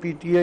PTI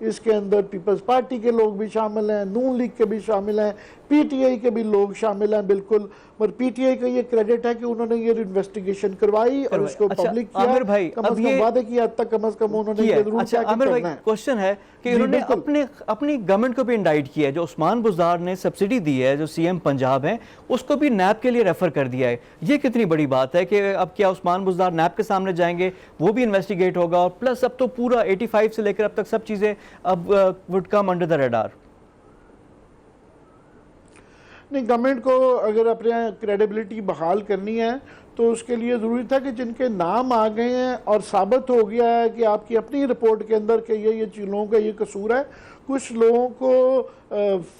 اس کے اندر Peoples party کے لوگ بھی شامل ہیں, نون لیگ کے بھی شامل ہیں, پی ٹی آئی کے بھی لوگ شامل ہیں بالکل. مگر پی ٹی آئی کا یہ کریڈٹ ہے کہ انہوں نے یہ انویسٹیگیشن کروائی اور اس کو پبلک کیا. عامر بھائی کم از کم وعدے کی حد تک کم از کم انہوں نے یہ ضرور کیا کہ عامر بھائی کرنا ہے. کوشچن ہے کہ انہوں نے اپنی گورنمنٹ کو بھی انڈائٹ کیا ہے. جو عثمان بزدار نے سبسڈی دی ہے, جو سی ایم پنجاب ہیں, اس کو بھی نیب کے لیے ریفر کر دیا ہے. یہ کتنی بڑی بات ہے کہ اب کیا عثمان بزدار نیب کے سامنے جائیں گے, وہ بھی انویسٹیگیٹ ہوگا, اور پلس اب تو پورا 85 سے لے کر اب تک سب چیزیں اب would come under the radar. نہیں, گورنمنٹ کو اگر اپنے کریڈیبلٹی بحال کرنی ہے تو اس کے لیے ضروری تھا کہ جن کے نام آ گئے ہیں اور ثابت ہو گیا ہے کہ آپ کی اپنی رپورٹ کے اندر کہ یہ لوگوں کا یہ قصور ہے, کچھ لوگوں کو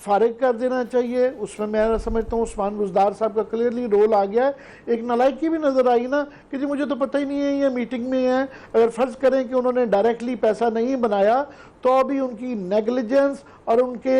فارغ کر دینا چاہیے. اس میں میں سمجھتا ہوں عثمان بزدار صاحب کا کلیئرلی رول آ گیا ہے. ایک نالائکی بھی نظر آئی نا کہ جی مجھے تو پتہ ہی نہیں ہے یہ میٹنگ میں ہے. اگر فرض کریں کہ انہوں نے ڈائریکٹلی پیسہ نہیں بنایا تو ابھی ان کی نیگلیجنس اور ان کے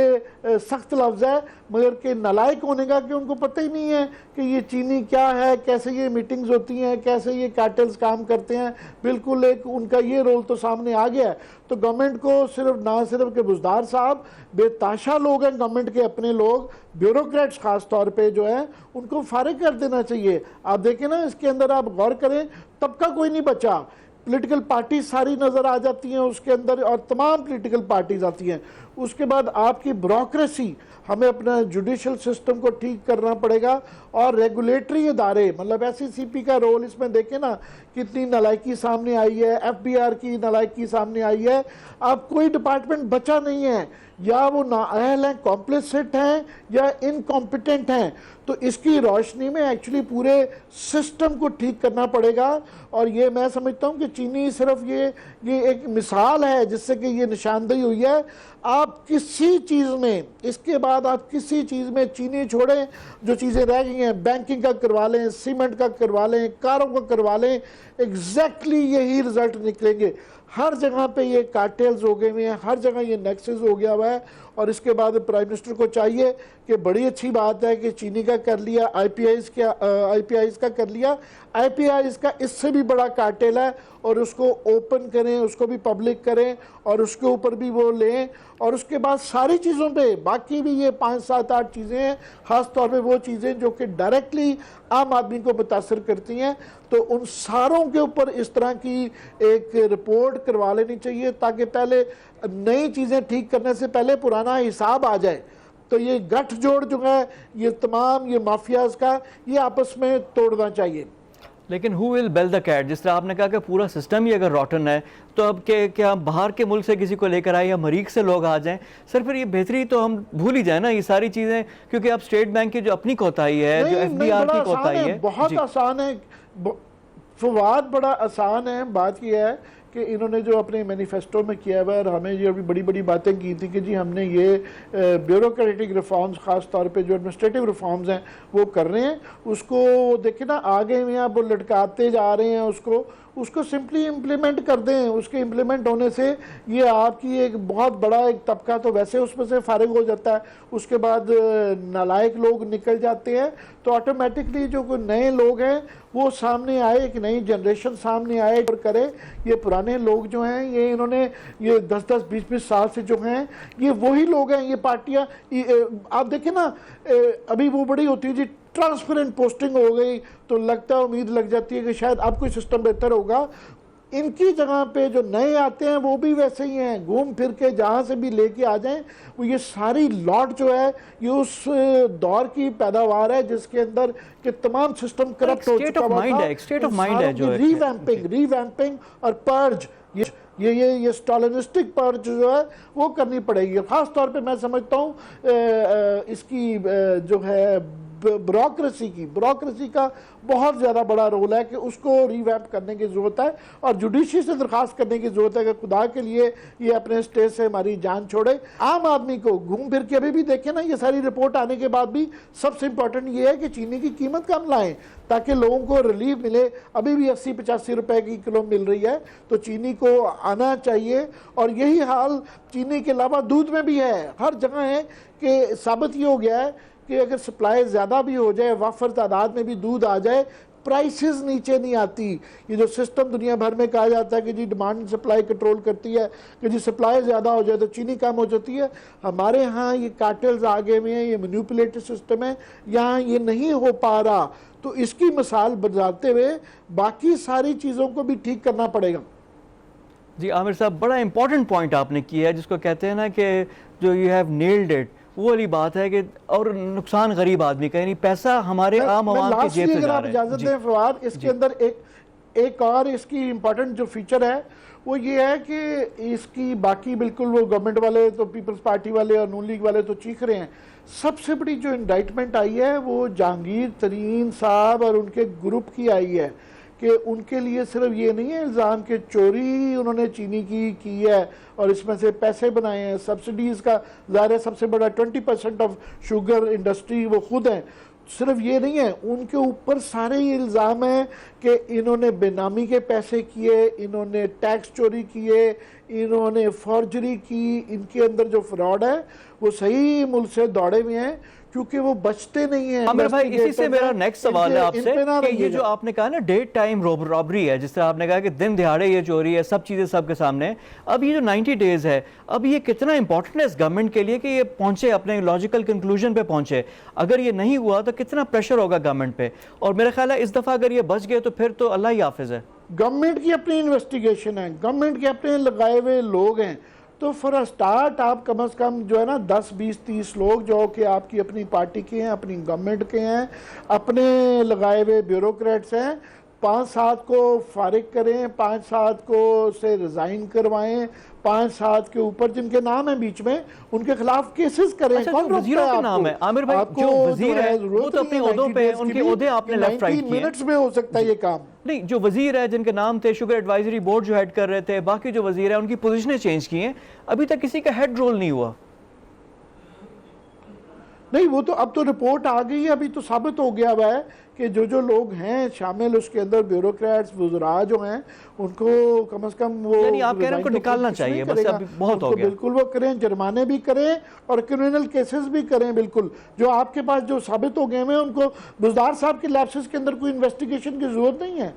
سخت لفظ ہے, مگر کہ نالائق ہونے کا کہ ان کو پتہ ہی نہیں ہے کہ یہ چینی کیا ہے, کیسے یہ میٹنگز ہوتی ہیں, کیسے یہ کارٹلز کام کرتے ہیں. بالکل ایک ان کا یہ رول تو سامنے آ گیا ہے. تو گورنمنٹ کو نہ صرف کہ بزدار صاحب بے تاشا لوگ ہیں, گورنمنٹ کے اپنے لوگ, بیوروکریٹس خاص طور پہ جو ہیں, ان کو فارغ کر دینا چاہیے. آپ دیکھیں نا اس کے اندر آپ غور کریں, طبقہ کوئی نہیں بچا. پولیٹیکل پارٹیز ساری نظر آ جاتی ہیں اس کے اندر, اور تمام پولیٹیکل پارٹیز آتی ہیں. اس کے بعد آپ کی بیوروکریسی, ہمیں اپنا جوڈیشل سسٹم کو ٹھیک کرنا پڑے گا, اور ریگولیٹری ادارے, مطلب ایس ای سی پی کا رول اس میں دیکھیں نا کتنی نالائکی سامنے آئی ہے, ایف بی آر کی نالائکی سامنے آئی ہے. اب کوئی ڈپارٹمنٹ بچا نہیں ہے, یا وہ نااہل ہیں, کمپلیسٹ ہیں, یا انکمپیٹنٹ ہیں. تو اس کی روشنی میں ایکچولی پورے سسٹم کو ٹھیک کرنا پڑے گا. اور یہ میں سمجھتا ہوں کہ چینی صرف یہ ایک مثال ہے جس سے کہ یہ نشاندہی ہوئی ہے. آپ کسی چیز میں, اس کے بعد آپ کسی چیز میں چینی چھوڑیں, جو چیزیں رہ گئی ہیں, بینکنگ کا کروا لیں, سیمنٹ کا کروا لیں, کاروں کا کروا لیں, ایگزیکٹلی یہی رزلٹ نکلیں گے. ہر جگہ پہ یہ کارٹیلز ہو گئے ہوئے ہیں, ہر جگہ یہ نیکسز ہو گیا ہوا ہے. اور اس کے بعد پرائم منسٹر کو چاہیے کہ بڑی اچھی بات ہے کہ چینی کا کر لیا, آئی پی آئیز کا کر لیا. آئی پی آئیز کا اس سے بھی بڑا کارٹیل ہے, اور اس کو اوپن کریں, اس کو بھی پبلک کریں, اور اس کے اوپر بھی وہ لیں. اور اس کے بعد ساری چیزوں پہ, باقی بھی یہ 5 7 8 چیزیں ہیں, خاص طور پہ وہ چیزیں جو کہ ڈائریکٹلی عام آدمی کو متاثر کرتی ہیں, تو ان ساروں کے اوپر اس طرح کی ایک رپورٹ کروا لینی چاہیے, تاکہ پہلے نئی چیزیں ٹھیک کرنے سے پہلے پرانا حساب آ جائے. تو یہ گٹھ جوڑ جو ہے یہ تمام یہ مافیاز کا, یہ آپس میں توڑنا چاہیے. لیکن who will bell the cat؟ جس طرح آپ نے کہا کہ پورا سسٹم ہی اگر روٹن ہے, تو اب کیا باہر کے ملک سے کسی کو لے کر آئے یا مریخ سے لوگ آ جائیں؟ سر پھر یہ بہتری تو ہم بھول ہی جائیں نا یہ ساری چیزیں, کیونکہ اب اسٹیٹ بینک کی جو اپنی کوتاہی ہے, جو ایف بی آر کی کوتاہی ہے, بہت آسان ہے فواد, بڑا آسان ہے. بات یہ ہے کہ انہوں نے جو اپنے مینیفیسٹو میں کیا ہے, اور ہمیں یہ بڑی بڑی باتیں کی تھی کہ جی ہم نے یہ بیوروکریٹک ریفارمز, خاص طور پہ جو ایڈمنسٹریٹو ریفارمز ہیں وہ کر رہے ہیں. اس کو دیکھیں نا آگے میں آپ وہ لٹکاتے جا رہے ہیں, اس کو سمپلی امپلیمنٹ کر دیں. اس کے امپلیمنٹ ہونے سے یہ آپ کی ایک بہت بڑا ایک طبقہ تو ویسے اس میں سے فارغ ہو جاتا ہے. اس کے بعد نالائق لوگ نکل جاتے ہیں, تو آٹومیٹکلی جو کوئی نئے لوگ ہیں وہ سامنے آئے, ایک نئی جنریشن سامنے آئے اور کرے. یہ پرانے لوگ جو ہیں یہ انہوں نے یہ 10 20 سال سے جو ہیں یہ وہی لوگ ہیں. یہ پارٹیاں آپ دیکھیں نا, ابھی وہ بڑی ہوتی ہے جی ٹرانسپیرنٹ پوسٹنگ ہو گئی, تو لگتا ہے امید لگ جاتی ہے کہ شاید اب کوئی سسٹم بہتر ہوگا. ان کی جگہ پہ جو نئے آتے ہیں وہ بھی ویسے ہی ہیں, گھوم پھر کے جہاں سے بھی لے کے آ جائیں. وہ یہ ساری لاٹ جو ہے یہ اس دور کی پیداوار ہے جس کے اندر کہ تمام سسٹم کرپٹ ہو چکا ہوا تھا. اسٹیٹ آف مائنڈ ہے جو ری ویمپنگ اور پرج, یہ سٹالنسٹک پرج جو ہے وہ کرنی پڑے گی. خاص طور پہ میں سمجھتا ہوں اس کی جو ہے بیوروکریسی کا بہت زیادہ بڑا رول ہے کہ اس کو ری ویمپ کرنے کی ضرورت ہے, اور جوڈیشری سے درخواست کرنے کی ضرورت ہے کہ خدا کے لیے یہ اپنے اسٹیج سے ہماری جان چھوڑے. عام آدمی کو گھوم پھر کے ابھی بھی دیکھیں نا, یہ ساری رپورٹ آنے کے بعد بھی سب سے امپورٹنٹ یہ ہے کہ چینی کی قیمت کم لائیں تاکہ لوگوں کو ریلیف ملے. ابھی بھی 80-85 روپے کی کلو مل رہی ہے, تو چینی کو آنا چاہیے. اور یہی حال چینی کے علاوہ دودھ میں بھی ہے, ہر جگہ ہے کہ ثابت یہ ہو گیا ہے کہ اگر سپلائی زیادہ بھی ہو جائے, وافر تعداد میں بھی دودھ آ جائے, پرائسز نیچے نہیں آتی. یہ جو سسٹم دنیا بھر میں کہا جاتا ہے کہ جی ڈیمانڈ سپلائی کنٹرول کرتی ہے, کہ جی سپلائی زیادہ ہو جائے تو چینی کم ہو جاتی ہے, ہمارے ہاں یہ کارٹلز آگے میں ہیں, یہ مینیپولیٹو سسٹم ہے, یہاں یہ نہیں ہو پا رہا. تو اس کی مثال بتاتے ہوئے باقی ساری چیزوں کو بھی ٹھیک کرنا پڑے گا. جی عامر صاحب, بڑا امپورٹنٹ پوائنٹ آپ نے کیا ہے, جس کو کہتے ہیں نا کہ جو یو ہیو نیلڈ اٹ, وہ والی بات ہے کہ اور نقصان غریب آدمی کا, یعنی پیسہ ہمارے عام عوام کی جیب سے جا رہا ہے. اگر آپ اجازت دیں فواد, اس کے اندر ایک اور اس کی امپورٹنٹ جو فیچر ہے وہ یہ ہے کہ اس کی باقی بالکل وہ گورنمنٹ والے تو پیپلز پارٹی والے اور نون لیگ والے تو چیخ رہے ہیں. سب سے بڑی جو انڈائٹمنٹ آئی ہے وہ جہانگیر ترین صاحب اور ان کے گروپ کی آئی ہے, کہ ان کے لیے صرف یہ نہیں ہے الزام کہ چوری انہوں نے چینی کی ہے اور اس میں سے پیسے بنائے ہیں, سبسڈیز کا ظاہر ہے سب سے بڑا 20% آف شوگر انڈسٹری وہ خود ہیں. صرف یہ نہیں ہے, ان کے اوپر سارے یہ الزام ہیں کہ انہوں نے بے نامی کے پیسے کیے, انہوں نے ٹیکس چوری کیے, انہوں نے فارجری کی. ان کے اندر جو فراڈ ہے وہ صحیح ملک سے دوڑے ہوئے ہیں کیونکہ وہ بچتے نہیں ہیں. عامر بھائی, اسی سے میرا نیکسٹ سوال ہے آپ سے کہ یہ جو آپ نے کہا نا ڈے ٹائم رابری ہے, جس طرح آپ نے کہا کہ دن دہاڑے یہ چوری ہے, سب چیزیں سب کے سامنے ہیں, اب یہ جو 90 ڈیز ہے, اب یہ کتنا امپورٹنٹ ہے اس گورنمنٹ کے لیے کہ یہ پہنچے اپنے لاجیکل کنکلوژن پہ پہنچے؟ اگر یہ نہیں ہوا تو کتنا پریشر ہوگا گورنمنٹ پہ, اور میرا خیال ہے اس دفعہ اگر یہ بچ گئے تو پھر تو اللہ ہی حافظ ہے. گورنمنٹ کی اپنی انویسٹیگیشن ہے, گورنمنٹ کے اپنے لگائے ہوئے لوگ ہیں, تو فار اسٹارٹ آپ کم از کم جو ہے نا 10 20 30 لوگ جو کہ آپ کی اپنی پارٹی کے ہیں, اپنی گورنمنٹ کے ہیں, اپنے لگائے ہوئے بیوروکریٹس ہیں, 5-7 کو فارغ کریں, 5-7 کو سے ریزائن کروائیں, 5-7 کے اوپر جن کے نام ہیں بیچ میں ان کے خلاف کیسز کریں. اچھا, جو وزیروں کے نام ہے عامر بھائی, جو وزیر ہے وہ تو اپنے عہدوں پہ, ان کے عہدے آپ نے لیفٹ رائٹ کیے. 90 منٹس میں ہو سکتا ہے یہ کام. نہیں, جو وزیر ہے جن کے نام تھے, شوگر ایڈوائزری بورڈ جو ہیڈ کر رہے تھے, باقی جو وزیر ہیں ان کی پوزیشنیں چینج کی ہیں, ابھی تک کسی کا ہیڈ رول نہیں ہوا. نہیں, وہ تو اب تو رپورٹ آ گئی ہے, ابھی تو ثابت ہو گیا ہوا ہے کہ جو لوگ ہیں شامل اس کے اندر بیوروکریٹس وزراء جو ہیں ان کو کم از کم وہ, یعنی آپ کہہ رہے ہیں ان کو نکالنا چاہیے, بس اب بہت ہو گیا. بالکل وہ کریں, جرمانے بھی کریں اور کرمنل کیسز بھی کریں. بالکل جو آپ کے پاس جو ثابت ہو گئے ہیں ان کو, بزدار صاحب کے لیپسز کے اندر کوئی انویسٹیگیشن کی ضرورت نہیں ہے.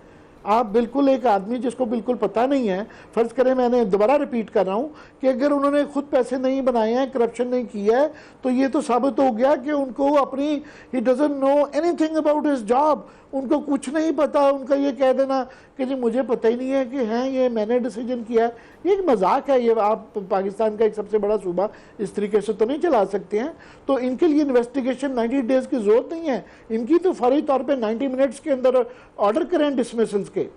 آپ بالکل ایک آدمی جس کو بالکل پتہ نہیں ہے, فرض کریں, میں نے دوبارہ ریپیٹ کر رہا ہوں کہ اگر انہوں نے خود پیسے نہیں بنائے ہیں, کرپشن نہیں کی ہے, تو یہ تو ثابت ہو گیا کہ ان کو اپنی he doesn't know anything about his job, ان کو کچھ نہیں پتا. ان کا یہ کہہ دینا کہ جی مجھے پتہ ہی نہیں ہے کہ ہیں یہ میں نے ڈیسیجن کیا ہے, یہ ایک مذاق ہے. یہ آپ پاکستان کا ایک سب سے بڑا صوبہ اس طریقے سے تو نہیں چلا سکتے ہیں. تو ان کے لیے انویسٹیگیشن 90 ڈیز کی ضرورت نہیں ہے, ان کی تو فوری طور پہ 90 منٹس کے اندر آرڈر کریں ڈسمسلز کے.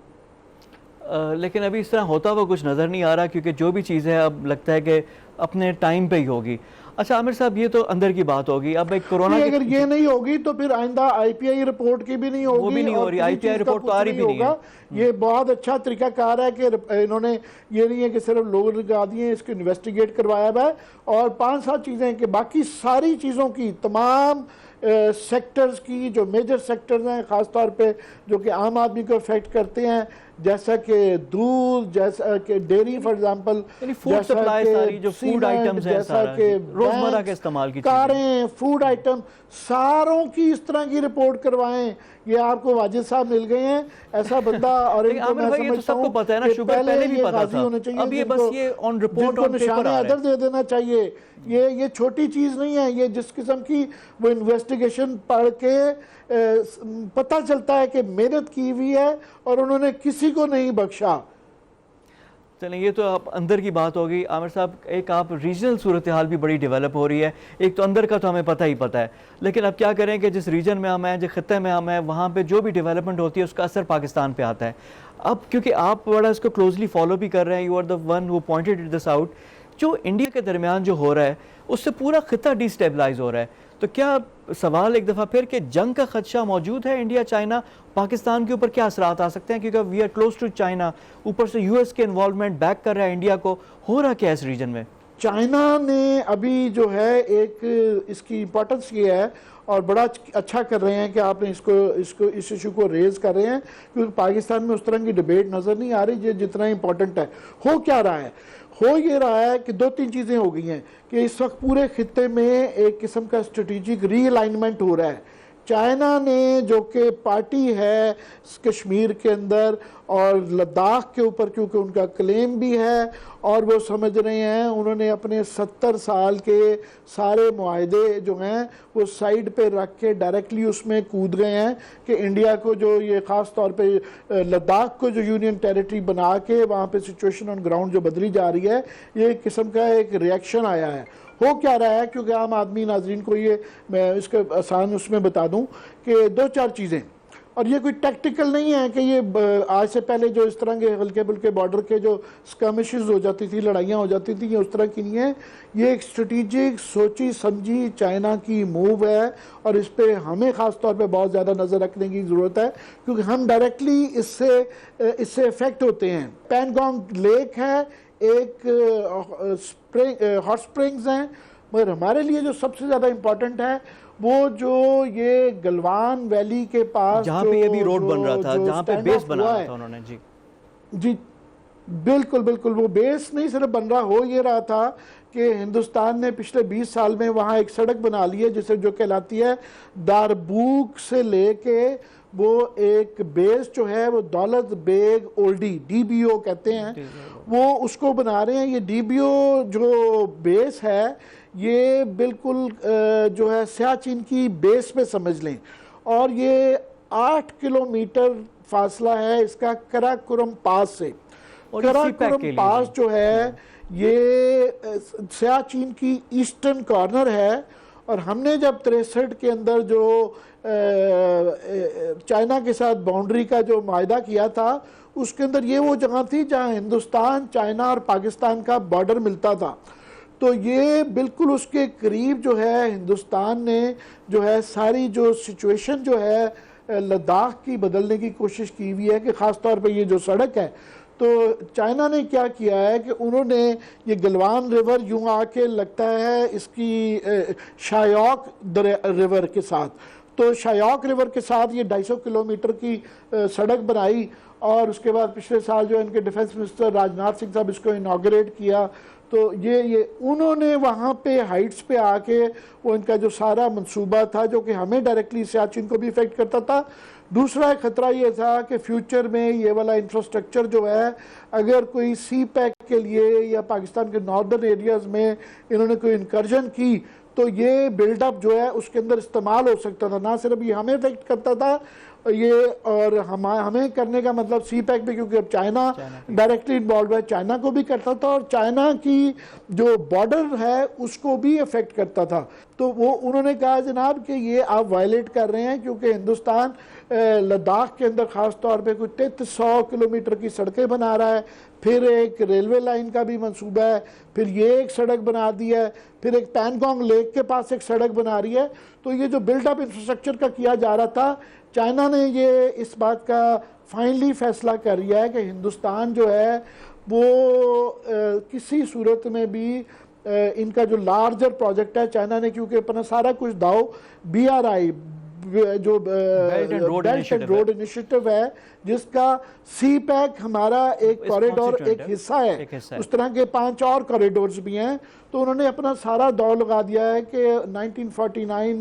لیکن ابھی اس طرح ہوتا ہوا کچھ نظر نہیں آ رہا, کیونکہ جو بھی چیز ہے اب لگتا ہے کہ اپنے ٹائم پہ ہی ہوگی. اچھا عامر صاحب, یہ تو اندر کی بات ہوگی. اب ایک کورونا اگر یہ نہیں ہوگی تو پھر آئندہ آئی پی آئی رپورٹ کی بھی نہیں ہوگی, وہ بھی نہیں ہو رہی, آئی پی آئی رپورٹ تو آ رہی بھی نہیں ہے. یہ بہت اچھا طریقہ کار ہے کہ انہوں نے یہ نہیں ہے کہ صرف لوگ لگا دیے, اس کو انویسٹیگیٹ کروایا ہوا ہے, اور 5-7 چیزیں ہیں کہ باقی ساری چیزوں کی, تمام سیکٹرز کی, جو میجر سیکٹرز ہیں خاص طور پہ جو کہ عام آدمی کو افیکٹ کرتے ہیں, جیسا کہ دودھ, جیسا کہ dairy for example, food supply, ساری جو فوڈ آئٹمز ہیں, جیسا کہ روزمرہ کے استعمال کی کاریں, فوڈ آئٹم, ساروں کی اس طرح کی رپورٹ کروائیں. یہ آپ کو واجد صاحب مل گئے ہیں, ایسا بندہ, اور ان کو میں سمجھتا ہوں کہ پہلے یہ غازی ہونے چاہیے, جن کو نشان عدر دے دینا چاہیے. یہ چھوٹی چیز نہیں ہے, یہ جس قسم کی وہ انویسٹیگیشن پڑھ کے پتہ چلتا ہے کہ محنت کی ہوئی ہے اور انہوں نے کسی کو نہیں بخشا. چلیں, یہ تو آپ اندر کی بات ہوگی. عامر صاحب, ایک آپ ریجنل صورتحال بھی بڑی ڈیولپ ہو رہی ہے. ایک تو اندر کا تو ہمیں پتہ ہی پتہ ہے, لیکن اب کیا کریں کہ جس ریجن میں ہم ہیں, جس خطے میں ہم ہیں, وہاں پہ جو بھی ڈیولپمنٹ ہوتی ہے اس کا اثر پاکستان پہ آتا ہے. اب کیونکہ آپ بڑا اس کو کلوزلی فالو بھی کر رہے ہیں, you are the one who pointed this out, جو انڈیا کے درمیان جو ہو رہا ہے اس سے پورا خطہ ڈی سٹیبلائز ہو رہا ہے. تو کیا سوال ایک دفعہ پھر کہ جنگ کا خدشہ موجود ہے انڈیا چائنا پاکستان کے اوپر, کیا اثرات آ سکتے ہیں؟ کیونکہ we are close to China, اوپر سے یو ایس کے انوالومنٹ بیک کر رہا ہے انڈیا کو, ہو رہا کیا اس ریجن میں؟ چائنا نے ابھی جو ہے ایک اس کی امپورٹنس یہ ہے, اور بڑا اچھا کر رہے ہیں کہ آپ نے اس ایشو کو ریز کر رہے ہیں, کیونکہ پاکستان میں اس طرح کی ڈیبیٹ نظر نہیں آ رہی جتنا امپورٹنٹ ہے. ہو کیا رہا ہے؟ ہو یہ رہا ہے کہ 2-3 چیزیں ہو گئی ہیں کہ اس وقت پورے خطے میں ایک قسم کا اسٹریٹجک ری الائنمنٹ ہو رہا ہے. چائنا نے جو کہ پارٹی ہے کشمیر کے اندر اور لداخ کے اوپر کیونکہ ان کا کلیم بھی ہے اور وہ سمجھ رہے ہیں انہوں نے اپنے 70 سال کے سارے معاہدے جو ہیں وہ سائیڈ پہ رکھ کے ڈائریکٹلی اس میں کود گئے ہیں کہ انڈیا کو جو یہ خاص طور پہ لداخ کو جو یونین ٹیریٹری بنا کے وہاں پہ سچویشن آن گراؤنڈ جو بدلی جا رہی ہے یہ ایک قسم کا ایک ریئیکشن آیا ہے. ہو کیا رہا ہے کیونکہ عام آدمی ناظرین کو یہ میں اس کے آسان اس میں بتا دوں کہ 2-4 چیزیں اور یہ کوئی ٹیکٹیکل نہیں ہے کہ یہ آج سے پہلے جو اس طرح کے ہلکے بلکے بارڈر کے جو سکرمشز ہو جاتی تھی لڑائیاں ہو جاتی تھیں یہ اس طرح کی نہیں ہے. یہ ایک اسٹریٹجک سوچی سمجھی چائنا کی موو ہے اور اس پہ ہمیں خاص طور پہ بہت زیادہ نظر رکھنے کی ضرورت ہے کیونکہ ہم ڈائریکٹلی اس سے افیکٹ ہوتے ہیں. پینگانگ لیک ہے ایک ہاٹ سپرنگز ہیں مگر ہمارے لیے جو سب سے زیادہ امپورٹنٹ ہے وہ جو یہ گلوان ویلی کے پاس جہاں پہ یہ بھی روڈ بن رہا تھا جہاں پہ بیس بنا رہا تھا انہوں نے. جی بالکل بالکل وہ بیس نہیں صرف بن رہا ہو یہ رہا تھا کہ ہندوستان نے پچھلے 20 سال میں وہاں ایک سڑک بنا لی ہے جسے جو کہلاتی ہے داربوک سے لے کے وہ ایک بیس جو ہے وہ دولت بیگ اولڈی DBO کہتے ہیں وہ اس کو بنا رہے ہیں. یہ DBO جو بیس ہے یہ بالکل جو ہے سیاچن کی بیس پہ سمجھ لیں اور یہ 8 کلومیٹر فاصلہ ہے اس کا کراکورم پاس سے. کراکورم پاس جو ہے یہ سیاچن کی ایسٹرن کارنر ہے اور ہم نے جب 63 کے اندر جو چائنا کے ساتھ باؤنڈری کا جو معاہدہ کیا تھا اس کے اندر یہ وہ جگہ تھی جہاں ہندوستان چائنا اور پاکستان کا بارڈر ملتا تھا. تو یہ بالکل اس کے قریب جو ہے ہندوستان نے جو ہے ساری جو سچویشن جو ہے لداخ کی بدلنے کی کوشش کی ہوئی ہے کہ خاص طور پہ یہ جو سڑک ہے تو چائنا نے کیا کیا ہے کہ انہوں نے یہ گلوان ریور یوں آ کے لگتا ہے اس کی شایوک ریور کے ساتھ تو شایوک ریور کے ساتھ یہ 250 کلومیٹر کی سڑک بنائی اور اس کے بعد پچھلے سال جو ان کے ڈیفنس منسٹر راجناتھ سنگھ صاحب اس کو انوگریٹ کیا تو یہ انہوں نے وہاں پہ ہائٹس پہ آ کے وہ ان کا جو سارا منصوبہ تھا جو کہ ہمیں ڈائریکٹلی سیاچن کو بھی افیکٹ کرتا تھا. دوسرا ایک خطرہ یہ تھا کہ فیوچر میں یہ والا انفراسٹرکچر جو ہے اگر کوئی سی پیک کے لیے یا پاکستان کے ناردرن ایریاز میں انہوں نے کوئی انکرجن کی تو یہ بلڈ اپ جو ہے اس کے اندر استعمال ہو سکتا تھا. نہ صرف یہ ہمیں افیکٹ کرتا تھا یہ اور ہمیں کرنے کا مطلب سی پیک بھی کیونکہ اب چائنا ڈائریکٹلی انوالوڈ ہے چائنا کو بھی کرتا تھا اور چائنا کی جو بارڈر ہے اس کو بھی افیکٹ کرتا تھا. تو وہ انہوں نے کہا جناب کہ یہ آپ وائلیٹ کر رہے ہیں کیونکہ ہندوستان لداخ کے اندر خاص طور پہ کوئی 3300 کلومیٹر کی سڑکیں بنا رہا ہے پھر ایک ریلوے لائن کا بھی منصوبہ ہے پھر یہ ایک سڑک بنا دی ہے پھر ایک پینگانگ لیک کے پاس ایک سڑک بنا رہی ہے. تو یہ جو بلڈ اپ انفراسٹرکچر کا کیا جا رہا تھا چائنا نے یہ اس بات کا فائنلی فیصلہ کر لیا ہے کہ ہندوستان جو ہے وہ کسی صورت میں بھی ان کا جو لارجر پروجیکٹ ہے چائنا نے کیونکہ اپنا سارا کچھ داؤ BRI جو بیلٹ اینڈ روڈ انیشیٹو ہے جس کا سی پیک ہمارا ایک کوریڈور ایک حصہ ہے اس طرح کے 5 اور کوریڈورز بھی ہیں. تو انہوں نے اپنا سارا داؤ لگا دیا ہے کہ 1949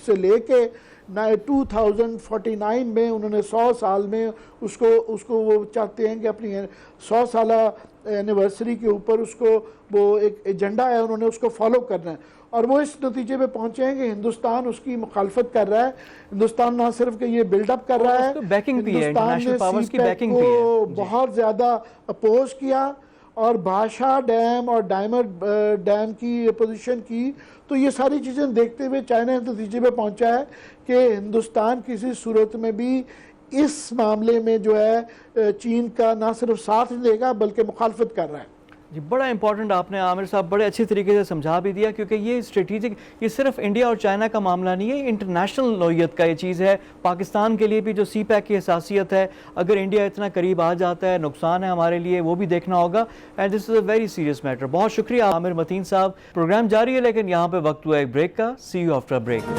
سے لے کے 2049 میں انہوں نے 100 سال میں اس کو وہ چاہتے ہیں کہ اپنی 100 سالہ اینیورسری کے اوپر اس کو وہ ایک ایجنڈا ہے انہوں نے اس کو فالو کرنا ہے اور وہ اس نتیجے پہ پہنچے ہیں کہ ہندوستان اس کی مخالفت کر رہا ہے. ہندوستان نہ صرف کہ یہ بلڈ اپ کر رہا ہے ہندوستان نے سی پیک کو بہت زیادہ اپوز کیا اور بھاشا ڈیم اور ڈائمر ڈیم کی اپوزیشن کی. تو یہ ساری چیزیں دیکھتے ہوئے چائنا اس نتیجے پہ پہنچا ہے کہ ہندوستان کسی صورت میں بھی اس معاملے میں جو ہے چین کا نہ صرف ساتھ دے گا بلکہ مخالفت کر رہا ہے. جی بڑا امپورٹنٹ آپ نے عامر صاحب بڑے اچھے طریقے سے سمجھا بھی دیا کیونکہ یہ اسٹریٹجک یہ صرف انڈیا اور چائنا کا معاملہ نہیں ہے انٹرنیشنل نوعیت کا یہ چیز ہے. پاکستان کے لیے بھی جو سی پیک کی حساسیت ہے اگر انڈیا اتنا قریب آ جاتا ہے نقصان ہے ہمارے لیے وہ بھی دیکھنا ہوگا and this is a very serious matter. بہت شکریہ عامر متین صاحب. پروگرام جاری ہے لیکن یہاں پہ وقت ہوا ایک بریک کا. سی یو آفٹر بریک.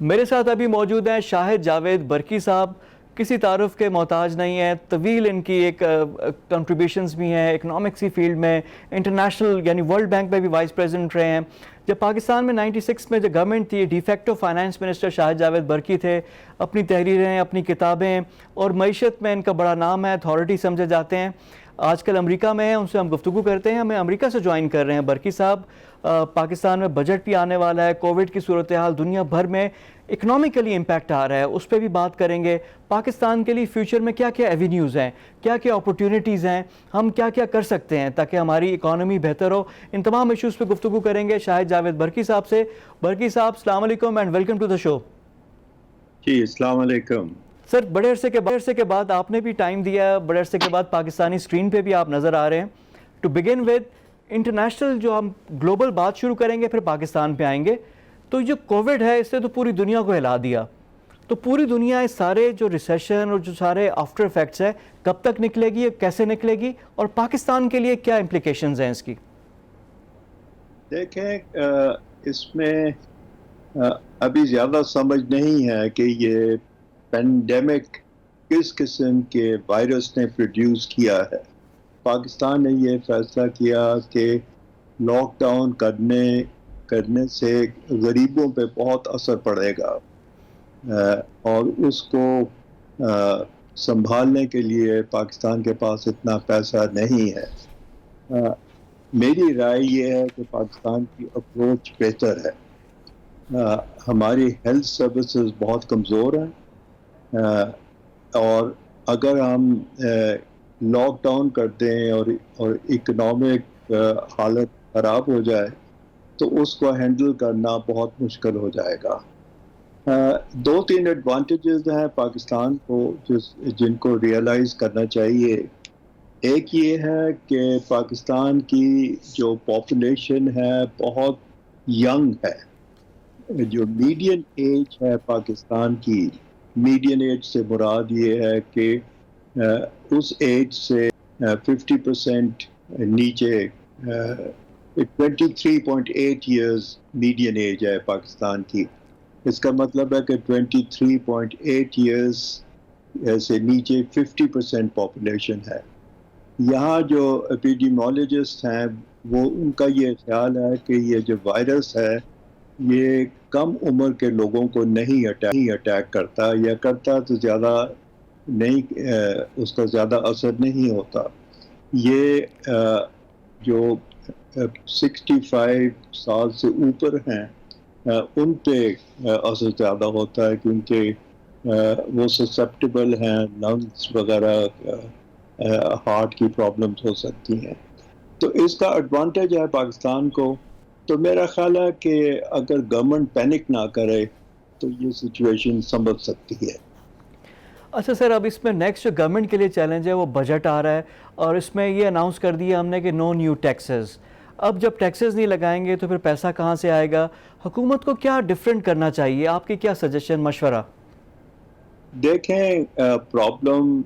میرے ساتھ ابھی موجود ہیں شاہد جاوید برکی صاحب. کسی تعارف کے محتاج نہیں ہے طویل ان کی ایک کنٹریبیوشنز بھی ہیں اکنامکس کی فیلڈ میں انٹرنیشنل یعنی ورلڈ بینک میں بھی وائس پریزیڈنٹ رہے ہیں جب پاکستان میں 96 میں جو گورنمنٹ تھی، ڈی فیکٹو فائنانس منسٹر شاہد جاوید برقی تھے. اپنی تحریریں، اپنی کتابیں اور معیشت میں ان کا بڑا نام ہے، اتھارٹی سمجھے جاتے ہیں. آج کل امریکہ میں ہیں، ان سے ہم گفتگو کرتے ہیں. ہمیں امریکہ سے جوائن کر رہے ہیں برقی صاحب. پاکستان میں بجٹ بھی آنے والا ہے، کووڈ کی صورتحال دنیا بھر میں اکنامیکلی امپیکٹ آ رہا ہے، اس پہ بھی بات کریں گے. پاکستان کے لیے فیوچر میں کیا کیا ایونیوز ہیں، کیا کیا اپورچونیٹیز ہیں، ہم کیا کیا کر سکتے ہیں تاکہ ہماری اکانومی بہتر ہو. ان تمام ایشوز پہ گفتگو کریں گے شاہد جاوید برقی صاحب سے. برقی صاحب السلام علیکم اینڈ ویلکم ٹو دا شو. جی السلام علیکم. سر بڑے عرصے کے بعد آپ نے بھی ٹائم دیا ہے، بڑے عرصے کے بعد پاکستانی اسکرین پہ بھی آپ نظر آ رہے ہیں. ٹو بگن ود انٹرنیشنل، جو ہم گلوبل بات شروع کریں گے پھر پاکستان پہ آئیں گے. تو جو کووڈ ہے اس نے تو پوری دنیا کو ہلا دیا. تو پوری دنیا اس سارے جو ریسیشن اور جو سارے آفٹر افیکٹس ہیں کب تک نکلے گی، کیسے نکلے گی، اور پاکستان کے لیے کیا امپلیکیشنز ہیں اس کی؟ دیکھیں اس میں ابھی زیادہ سمجھ نہیں ہے کہ یہ پینڈیمک کس قسم کے وائرس نے پروڈیوس کیا ہے. پاکستان نے یہ فیصلہ کیا کہ لاک ڈاؤن کرنے سے غریبوں پہ بہت اثر پڑے گا، اور اس کو سنبھالنے کے لیے پاکستان کے پاس اتنا پیسہ نہیں ہے. میری رائے یہ ہے کہ پاکستان کی اپروچ بہتر ہے. ہماری ہیلتھ سروسز بہت کمزور ہیں، اور اگر ہم لاک ڈاؤن کر دیں اور اکنامک حالت خراب ہو جائے تو اس کو ہینڈل کرنا بہت مشکل ہو جائے گا. 2-3 ایڈوانٹیجز ہیں پاکستان کو جن کو ریئلائز کرنا چاہیے. ایک یہ ہے کہ پاکستان کی جو پاپولیشن ہے بہت ینگ ہے. جو میڈین ایج ہے پاکستان کی، میڈین ایج سے مراد یہ ہے کہ اس ایج سے 50% نیچے 23.8 ایئرز میڈین ایج ہے پاکستان کی. اس کا مطلب ہے کہ 23.8 ایئرز سے نیچے 50% پاپولیشن ہے. یہاں جو ایپیڈیمولوجسٹ ہیں وہ ان کا یہ خیال ہے کہ یہ جو وائرس ہے یہ کم عمر کے لوگوں کو نہیں اٹیک کرتا، یا کرتا تو زیادہ نہیں، اس کا زیادہ اثر نہیں ہوتا. یہ جو 65 سال سے اوپر ہیں ان پہ اثر زیادہ ہوتا ہے، کیونکہ وہ سسپٹیبل ہیں، لنگس وغیرہ، ہارٹ کی پرابلمز ہو سکتی ہیں. تو اس کا ایڈوانٹیج ہے پاکستان کو. تو میرا خیال ہے کہ اگر گورنمنٹ پینک نہ کرے تو یہ سچویشن سنبھل سکتی ہے. اچھا سر، اب اس میں نیکسٹ جو گورنمنٹ کے لیے چیلنج ہے وہ بجٹ آ رہا ہے، اور اس میں یہ اناؤنس کر دیا ہم نے کہ نو نیو ٹیکسز. اب جب ٹیکسز نہیں لگائیں گے تو پھر پیسہ کہاں سے آئے گا؟ حکومت کو کیا ڈیفرنٹ کرنا چاہیے؟ آپ کی کیا سجیشن، مشورہ؟ دیکھیں پرابلم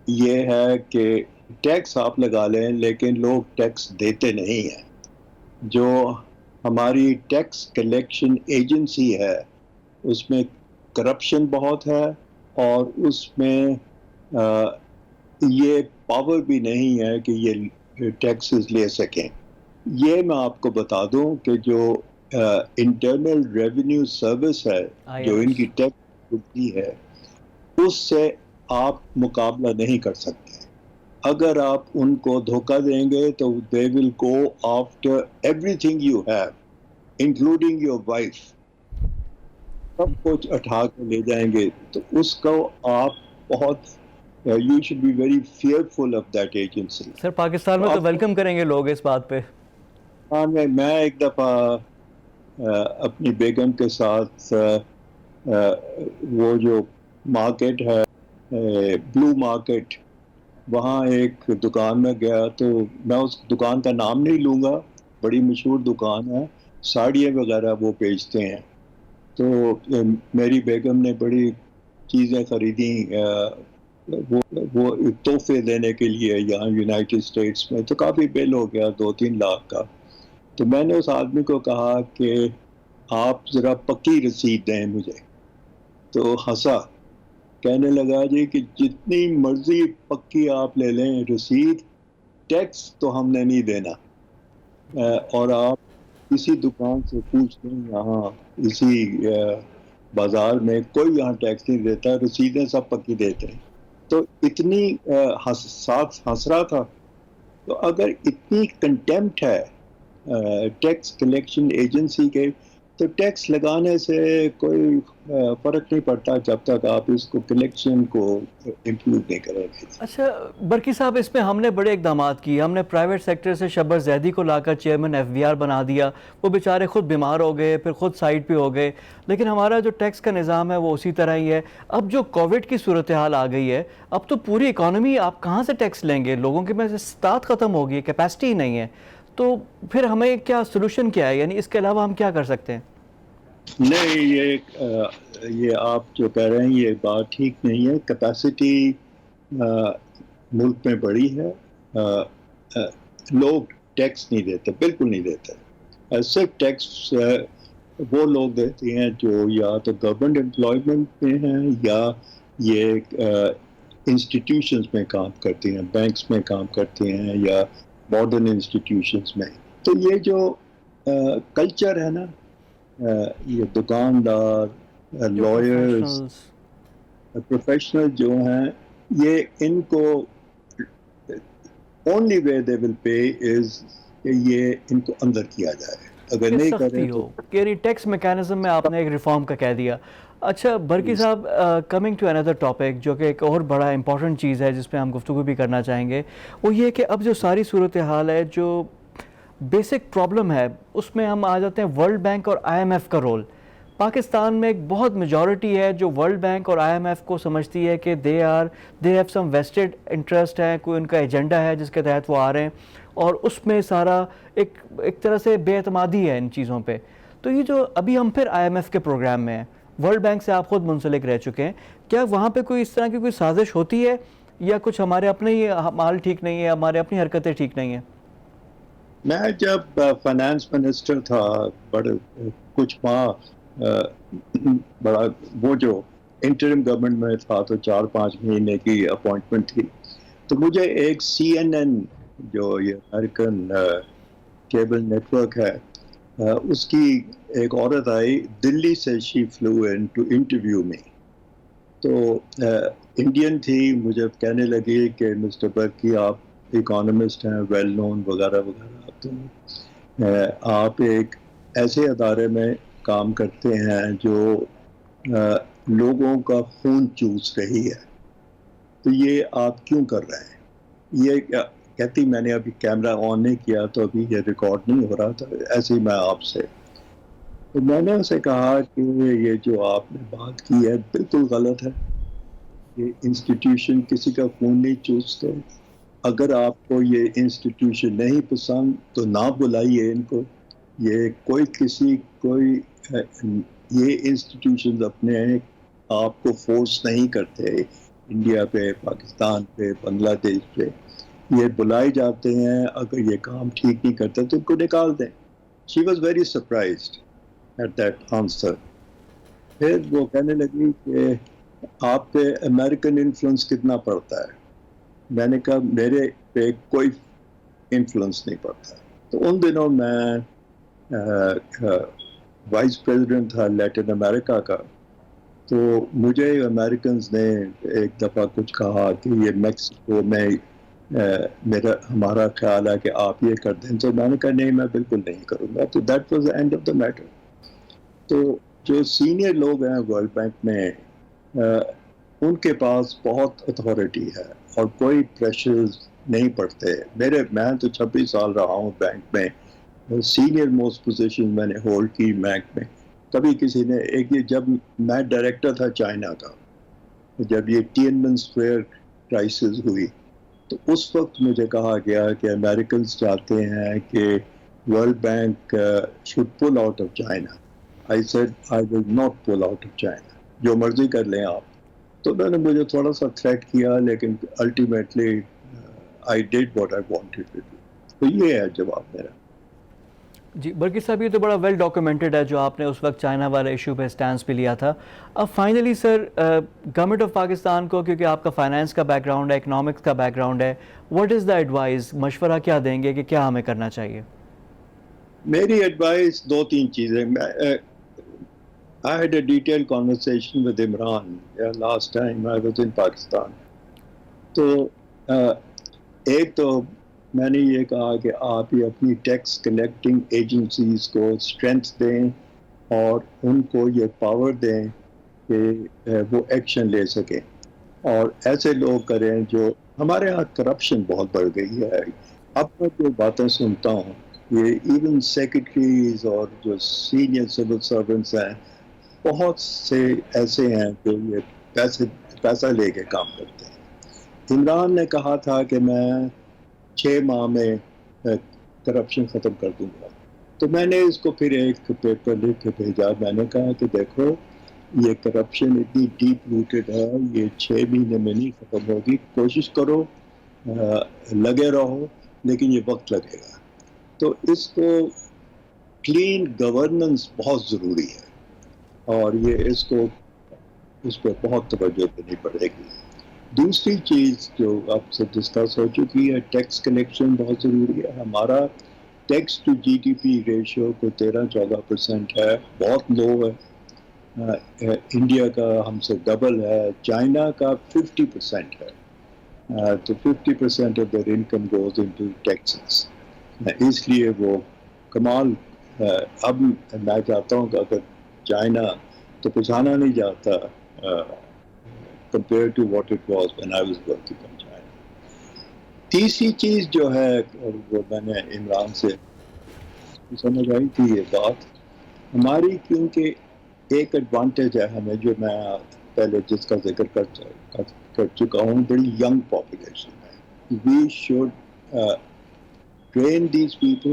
یہ ہے کہ ٹیکس آپ لگا لیں لیکن لوگ ٹیکس دیتے نہیں ہیں. جو ہماری ٹیکس کلیکشن ایجنسی ہے اس میں کرپشن بہت ہے، اور اس میں یہ پاور بھی نہیں ہے کہ یہ ٹیکسز لے سکیں. یہ میں آپ کو بتا دوں کہ جو انٹرنل ریونیو سروس ہے جو ان کی ٹیکس ہوتی ہے اس سے آپ مقابلہ نہیں کر سکتے. اگر آپ ان کو دھوکہ دیں گے تو they will go after everything you have, including your wife. سب کچھ اٹھا کے لے جائیں گے. تو اس کو آپ بہت you should be very fearful of that agency. سر پاکستان میں تو ویلکم کریں گے لوگ اس بات پہ. ہاں، میں ایک دفعہ اپنی بیگم کے ساتھ وہ جو مارکیٹ ہے بلو مارکیٹ، وہاں ایک دکان میں گیا. تو میں اس دکان کا نام نہیں لوں گا، بڑی مشہور دکان ہے، ساڑیاں وغیرہ وہ بیچتے ہیں. تو میری بیگم نے بڑی چیزیں خریدیں وہ تحفے دینے کے لیے یہاں یونائٹڈ اسٹیٹس میں. تو کافی بل ہو گیا 2-3 لاکھ کا. تو میں نے اس آدمی کو کہا کہ آپ ذرا پکی رسید دیں مجھے. تو ہنسا، کہنے لگا جی کہ جتنی مرضی پکی آپ لے لیں رسید، ٹیکس تو ہم نے نہیں دینا، اور آپ کسی دکان سے پوچھ لیں یہاں اسی بازار میں کوئی یہاں ٹیکس نہیں دیتا, رسیدیں سب پکی دیتے ہیں. تو اتنی ساتھ ہنس رہا تھا. تو اگر اتنی کنٹیمپٹ ہے ٹیکس کلیکشن ایجنسی کے, تو ٹیکس لگانے سے کوئی فرق نہیں پڑتا جب تک آپ اس کو کلیکشن کو امپروو نہیں کریں گے. اچھا برکی صاحب, اس میں ہم نے بڑے اقدامات کیے. ہم نے پرائیویٹ سیکٹر سے شبر زیدی کو لا کر چیئرمین ایف بی آر بنا دیا. وہ بیچارے خود بیمار ہو گئے, پھر خود سائٹ پہ ہو گئے. لیکن ہمارا جو ٹیکس کا نظام ہے وہ اسی طرح ہی ہے. اب جو کووڈ کی صورتحال آ گئی ہے, اب تو پوری اکانومی آپ کہاں سے ٹیکس لیں گے؟ لوگوں کے میں استطاعت ختم ہو گئی, کیپیسٹی ہی نہیں ہے. تو پھر ہمیں کیا سلوشن کیا ہے؟ یعنی اس کے علاوہ ہم کیا کر سکتے ہیں؟ نہیں, یہ آپ جو کہہ رہے ہیں یہ بات ٹھیک نہیں ہے. کیپیسٹی ملک میں بڑی ہے. لوگ ٹیکس نہیں دیتے, بالکل نہیں دیتے. صرف ٹیکس وہ لوگ دیتے ہیں جو یا تو گورنمنٹ امپلائمنٹ میں ہیں یا یہ انسٹیٹیوشنز میں کام کرتے ہیں, بینکس میں کام کرتے ہیں یا ماڈرن انسٹیٹیوشنز میں. تو یہ جو کلچر ہے نا, یہ دکاندار, لائرز, پروفیشنل جو ہیں, یہ ان کو اونلی وے دے ول پے از کہ یہ ان کو اندر کیا جائے. اگر نہیں کریں تو یعنی ٹیکس میکانزم میں آپ نے ایک ریفارم کا کہہ دیا. اچھا برکی صاحب, کمنگ ٹو اندر ٹاپک جو کہ ایک اور بڑا امپورٹنٹ چیز ہے جس پہ ہم گفتگو بھی کرنا چاہیں گے, وہ یہ کہ اب جو ساری صورتحال ہے, جو بیسک پرابلم ہے, اس میں ہم آ جاتے ہیں ورلڈ بینک اور آئی ایم ایف کا رول. پاکستان میں ایک بہت میجورٹی ہے جو ورلڈ بینک اور آئی ایم ایف کو سمجھتی ہے کہ they have some vested interest ہے, کوئی ان کا ایجنڈا ہے جس کے تحت وہ آ رہے ہیں, اور اس میں سارا ایک طرح سے بے اعتمادی ہے ان چیزوں پہ. تو یہ جو ابھی ہم پھر آئی ایم ایف کے پروگرام میں ہیں, ورلڈ بینک سے آپ خود منسلک رہ چکے ہیں, کیا وہاں پہ کوئی اس طرح کی کوئی سازش ہوتی ہے یا کچھ ہمارے اپنے ہی مال ٹھیک نہیں ہے, ہمارے اپنی حرکتیں ٹھیک نہیں ہیں؟ میں جب فائنانس منسٹر تھا بڑے کچھ ماہ, بڑا وہ جو انٹرم گورنمنٹ میں تھا تو 4-5 مہینے کی اپوائنٹمنٹ تھی. تو مجھے ایک CNN جو یہ امریکن کیبل نیٹ ورک ہے, اس کی ایک عورت آئی دلی سے, شی فلو ان ٹو انٹرویو میں. تو انڈین تھی, مجھے کہنے لگی کہ مسٹر برکی آپ اکانومسٹ ہیں, ویل نون وغیرہ وغیرہ, تو آپ ایک ایسے ادارے میں کام کرتے ہیں جو لوگوں کا خون چوس رہی ہے, تو یہ آپ کیوں کر رہے ہیں؟ یہ کہتی میں نے ابھی کیمرہ آن نہیں کیا تو ابھی یہ ریکارڈ نہیں ہو رہا تھا, ایسے ہی میں آپ سے. تو میں نے اسے کہا کہ یہ جو آپ نے بات کی ہے بالکل غلط ہے. یہ انسٹیٹیوشن کسی کا خون نہیں چوستے. اگر آپ کو یہ انسٹیٹیوشن نہیں پسند تو نہ بلائیے ان کو. یہ یہ انسٹیٹیوشنز اپنے آپ کو فورس نہیں کرتے انڈیا پہ, پاکستان پہ, بنگلہ دیش پہ. یہ بلائے جاتے ہیں, اگر یہ کام ٹھیک نہیں کرتے تو ان کو نکال دیں. She was very surprised at that answer. پھر وہ کہنے لگی کہ آپ پہ امریکن انفلوئنس کتنا پڑتا ہے. میں نے کہا میرے پہ کوئی انفلوئنس نہیں پڑتا. تو ان دنوں میں وائس پریزیڈنٹ تھا لیٹن امریکہ کا, تو مجھے امریکنز نے ایک دفعہ کچھ کہا کہ یہ میکسیکو میں ہمارا خیال ہے کہ آپ یہ کر دیں. تو میں نے کہا نہیں, میں بالکل نہیں کروں گا. تو that was the and of the matter. تو جو سینئر لوگ ہیں ورلڈ بینک میں, ان کے پاس بہت اتھارٹی ہے اور کوئی پریشرز نہیں پڑتے. میں تو 26 سال رہا ہوں بینک میں, سینئر موسٹ پوزیشن میں نے ہولڈ کی بینک میں. کبھی کسی نے جب میں ڈائریکٹر تھا چائنا کا, جب یہ ٹین اسکوائر کرائسس ہوئی, تو اس وقت مجھے کہا گیا کہ امریکنز چاہتے ہیں کہ world bank should pull out of China. I said I will not pull out of China. جو مرضی کر لیں آپ. تو میں نے مجھے تھوڑا سا تھریٹ کیا, لیکن ultimately I did what I wanted to do. تو یہ ہے جواب میرا. جی برکی صاحب, یہ تو بڑا ویل ڈاکیومنٹڈ ہے جو آپ نے اس وقت چائنا والے ایشو پہ اسٹینس بھی لیا تھا. اب finally sir, government of Pakistan کو, کیونکہ آپ کا فائنانس کا بیک گراؤنڈ ہے, اکنامکس کا بیک گراؤنڈ ہے, واٹ از دا ایڈوائز, مشورہ کیا دیں گے کہ کیا ہمیں کرنا چاہیے؟ میری ایڈوائس دو تین چیزیں. I had a detailed conversation with Imran last time I was in Pakistan. تو ایک تو میں نے یہ کہا کہ آپ یہ اپنی ٹیکس کلیکٹنگ ایجنسیز کو اسٹرینتھ دیں اور ان کو یہ پاور دیں کہ وہ ایکشن لے سکیں اور ایسے لوگ کریں جو ہمارے ہاں کرپشن بہت بڑھ گئی ہے. اب میں جو باتیں سنتا ہوں یہ ایون سیکرٹریز اور جو سینئر سول سرونٹس ہیں بہت سے ایسے ہیں جو یہ پیسہ لے کے کام کرتے ہیں. عمران نے کہا تھا کہ میں 6 ماہ میں کرپشن ختم کر دوں گا. تو میں نے اس کو پھر ایک پیپر لکھ کے بھیجا. میں نے کہا کہ دیکھو یہ کرپشن اتنی ڈیپ روٹڈ ہے, یہ 6 مہینے میں نہیں ختم ہوگی. کوشش کرو, لگے رہو, لیکن یہ وقت لگے گا. تو اس کو کلین گورننس بہت ضروری ہے اور یہ اس پہ بہت توجہ دینی پڑے گی. دوسری چیز جو آپ سے ڈسکس ہو چکی ہے, ٹیکس کلیکشن بہت ضروری ہے. ہمارا tax to G D P ratio کو 13-14% ہے, بہت لو ہے. انڈیا کا ہم سے ڈبل ہے, چائنا کا 50% ہے. تو 50% of their income goes into taxes. اس لیے وہ کمال. اب میں چاہتا ہوں کہ اگر چائنا تو پہچانا نہیں جاتا compared to what it was when I was working in China. تیسری چیز جو ہے, وہ میں نے عمران سے سمجھ آئی تھی یہ بات ہماری, کیونکہ ایک ایڈوانٹیج ہے ہمیں جو میں پہلے جس کا ذکر کر چکا ہوں, بڑی ینگ پاپولیشن ہے. We should train these people,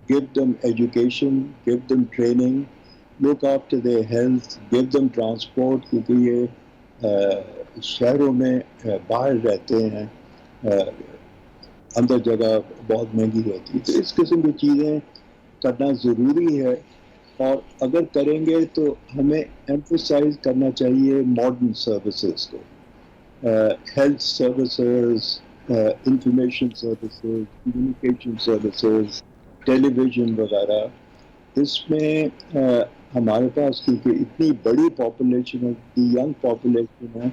give them education, give them training, look after their health, give them transport, کیونکہ یہ شہروں میں باہر رہتے ہیں, اندر جگہ بہت مہنگی ہوتی ہے. تو اس قسم کی چیزیں کرنا ضروری ہے, اور اگر کریں گے تو ہمیں ایمفسائز کرنا چاہیے ماڈرن سروسز کو, health services, information services, communication services, television وغیرہ. اس میں ہمارے پاس کیونکہ اتنی بڑی پاپولیشن ہے, ینگ پاپولیشن ہے,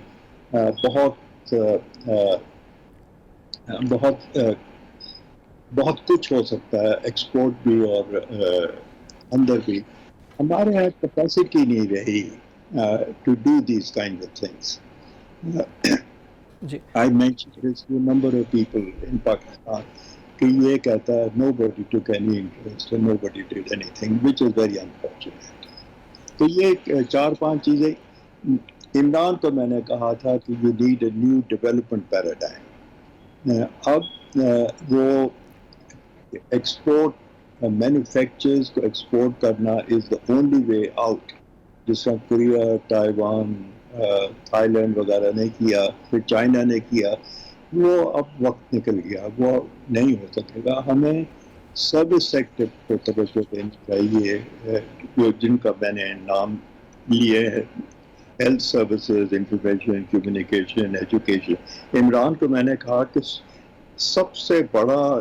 بہت کچھ ہو سکتا ہے, ایکسپورٹ بھی اور اندر بھی. ہمارے یہاں کیپیسٹی نہیں رہی to do these kind of things. I mentioned this to a number of people in Pakistan کہ یہ کہتا ہے nobody took any interest and nobody did anything, which is very unfortunate. تو یہ 4-5 چیزیں. عمران کو میں نے کہا تھا کہ you need a new development paradigm. اب وہ ایکسپورٹ مینوفیکچرز کو ایکسپورٹ کرنا is the only way out. جس طرح کوریا, تائیوان, تھائی لینڈ وغیرہ نے کیا, پھر چائنا نے کیا, وہ اب وقت نکل گیا, وہ نہیں ہو سکے گا. ہمیں سروس سیکٹر کو توجہ دینی چاہیے, جن کا میں نے نام لیے ہے, health services, information, communication, education. Imran کو میں نے کہا کہ سب سے بڑا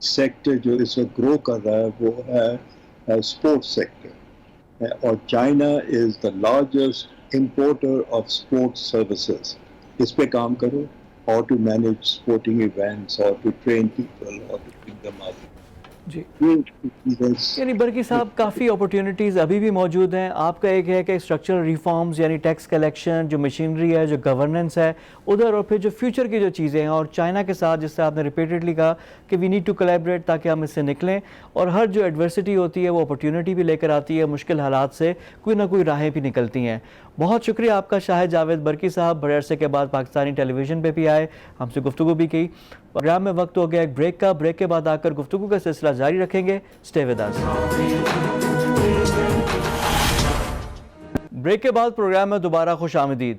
سیکٹر جو اس وقت گرو کر رہا ہے وہ ہے اسپورٹس سیکٹر, اور China is the largest importer of sports services. اس پہ کام کرو, how to manage sporting events, how to train people, how to bring them up. جی, یعنی برکی صاحب کافی اپورچونیٹیز ابھی بھی موجود ہیں. آپ کا ایک ہے کہ اسٹرکچرل ریفارمز یعنی ٹیکس کلیکشن, جو مشینری ہے, جو گورننس ہے ادھر, اور پھر جو فیوچر کی جو چیزیں ہیں, اور چائنا کے ساتھ جس سے آپ نے ریپیٹڈلی کہا کہ وی نیڈ ٹو کولیبریٹ تاکہ ہم اس سے نکلیں. اور ہر جو ایڈورسٹی ہوتی ہے وہ اپورچونیٹی بھی لے کر آتی ہے, مشکل حالات سے کوئی نہ کوئی راہیں بھی نکلتی ہیں. بہت شکریہ آپ کا شاہد جاوید برکی صاحب, بڑے عرصے کے بعد پاکستانی ٹیلی ویژن پہ بھی آئے, ہم سے گفتگو بھی کی. پروگرام میں وقت ہو گیا ایک بریک کا. بریک کے بعد آ کر گفتگو کا سلسلہ جاری رکھیں گے. Stay with us. بریک کے بعد پروگرام میں دوبارہ خوش آمدید.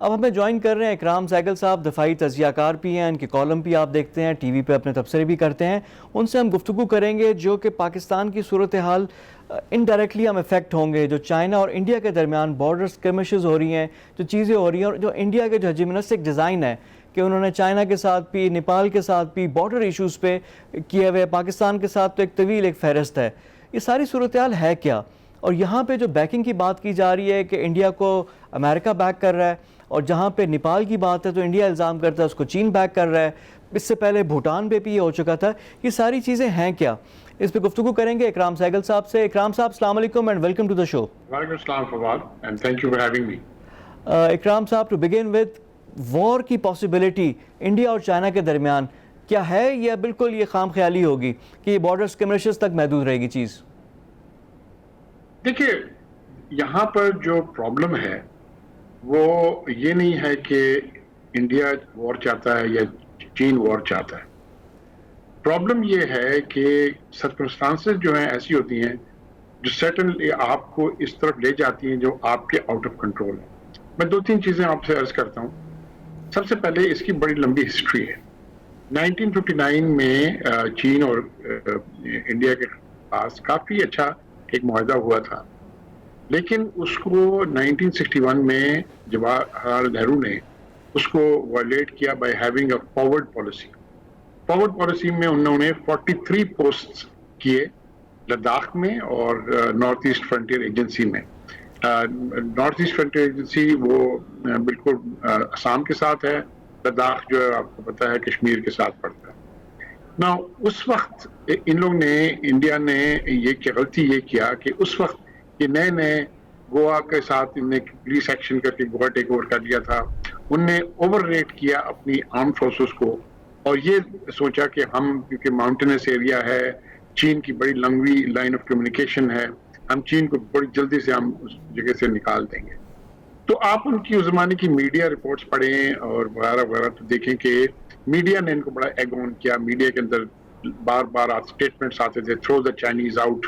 اب ہمیں جوائن کر رہے ہیں اکرام سہگل صاحب, دفاعی تجزیہ کار بھی ہیں, ان کے کالم بھی آپ دیکھتے ہیں, ٹی وی پہ اپنے تبصرے بھی کرتے ہیں. ان سے ہم گفتگو کریں گے جو کہ پاکستان کی صورتحال انڈائریکٹلی ہم افیکٹ ہوں گے. جو چائنا اور انڈیا کے درمیان بارڈر اسکرمشز ہو رہی ہیں, جو چیزیں ہو رہی ہیں, اور جو انڈیا کے جو جمناسٹک ڈیزائن ہے کہ انہوں نے چائنا کے ساتھ بھی، نیپال کے ساتھ بھی، بارڈر ایشوز پہ کیے ہوئے، پاکستان کے ساتھ تو ایک طویل ایک فہرست ہے. یہ ساری صورتحال ہے کیا؟ اور یہاں پہ جو بیکنگ کی بات کی جا رہی ہے کہ انڈیا کو امریکہ بیک کر رہا ہے، اور جہاں پہ نیپال کی بات ہے تو انڈیا الزام کرتا ہے اس کو چین بیک کر رہا ہے، اس سے پہلے بھوٹان پہ بھی یہ ہو چکا تھا. یہ ساری چیزیں ہیں کیا؟ اس پہ گفتگو کریں گے اکرام سہگل صاحب سے. اکرام صاحب السلام علیکم and welcome to the show. وعلیکم السلام Fawad and thank you for having me. Ikram صاحب, ٹو بگن ود وار کی پاسبلٹی انڈیا اور چائنا کے درمیان کیا ہے یا بالکل یہ خام خیالی ہوگی کہ یہ بارڈر اسکرمشز تک محدود رہے گی چیز؟ دیکھیے یہاں پر جو پرابلم ہے وہ یہ نہیں ہے کہ انڈیا وار چاہتا ہے یا چین وار چاہتا ہے. پرابلم یہ ہے کہ سرکمسٹانسز جو ہیں ایسی ہوتی ہیں جو سرٹنلی آپ کو اس طرف لے جاتی ہیں جو آپ کے آؤٹ آف کنٹرول ہے. میں 2-3 چیزیں آپ سے عرض کرتا ہوں. سب سے پہلے اس کی بڑی لمبی ہسٹری ہے. 1959 میں چین اور انڈیا کے پاس کافی اچھا ایک معاہدہ ہوا تھا, لیکن اس کو 1961 میں جواہر لال نہرو نے اس کو وائلیٹ کیا by having a forward policy. Forward policy میں انہوں نے 43 پوسٹ کیے لداخ میں اور نارتھ ایسٹ فرنٹیئر ایجنسی میں. نارتھ ایسٹ فرنٹیئر ایجنسی وہ بالکل آسام کے ساتھ ہے, لداخ جو ہے آپ کو پتہ ہے کشمیر کے ساتھ پڑتا ہے. نا اس وقت ان لوگ نے, انڈیا نے یہ غلطی یہ کیا کہ اس وقت یہ نئے گوا کے ساتھ ان نے پولیس ایکشن کر کے گوا ٹیک اوور کر لیا تھا. ان نے اوور ریٹ کیا اپنی آرم فورسز کو اور یہ سوچا کہ ہم کیونکہ ماؤنٹینس ایریا ہے, چین کی بڑی لمبی لائن آف کمیونیکیشن ہے, ہم چین کو بڑی جلدی سے ہم اس جگہ سے نکال دیں گے. تو آپ ان کی اس زمانے کی میڈیا رپورٹس پڑھیں اور وغیرہ وغیرہ تو دیکھیں کہ میڈیا نے ان کو بڑا ایگ آن کیا. میڈیا کے اندر بار بار اسٹیٹمنٹس آتے تھے, تھرو دا چائنیز آؤٹ,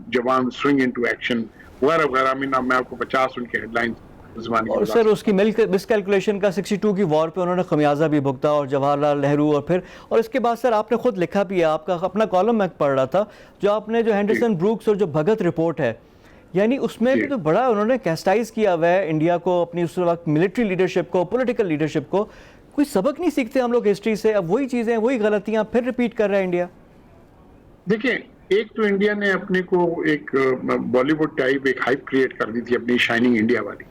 جوان سوئنگ انٹو ایکشن وغیرہ وغیرہ. میں آپ کو 50 ان کے ہیڈ لائنز زمانے کی. اور سر اس کی مس کیلکولیشن کا 62 کی وار پہ انہوں نے خمیازہ بھی بھگتا, اور جواہر لال نہرو, اور اس کے بعد سر آپ نے خود لکھا بھی ہے, آپ کا اپنا کالم میں پڑھ رہا تھا جو آپ نے, جو ہینڈرسن بروکس اور جو بھگت رپورٹ ہے, یعنی اس میں بھی تو بڑا انہوں نے کیسٹائز کیا ہوا ہے انڈیا کو, اپنی اس وقت ملٹری لیڈرشپ کو, پولیٹیکل لیڈرشپ کو. کوئی سبق نہیں سیکھتے ہم لوگ ہسٹری سے؟ اب وہی چیزیں, وہی غلطیاں پھر ریپیٹ کر رہا ہے انڈیا. دیکھیں ایک تو انڈیا نے اپنے کو ایک بالی ووڈ ٹائپ ایک ہائپ کریٹ کر دی تھی اپنی شائننگ انڈیا والی,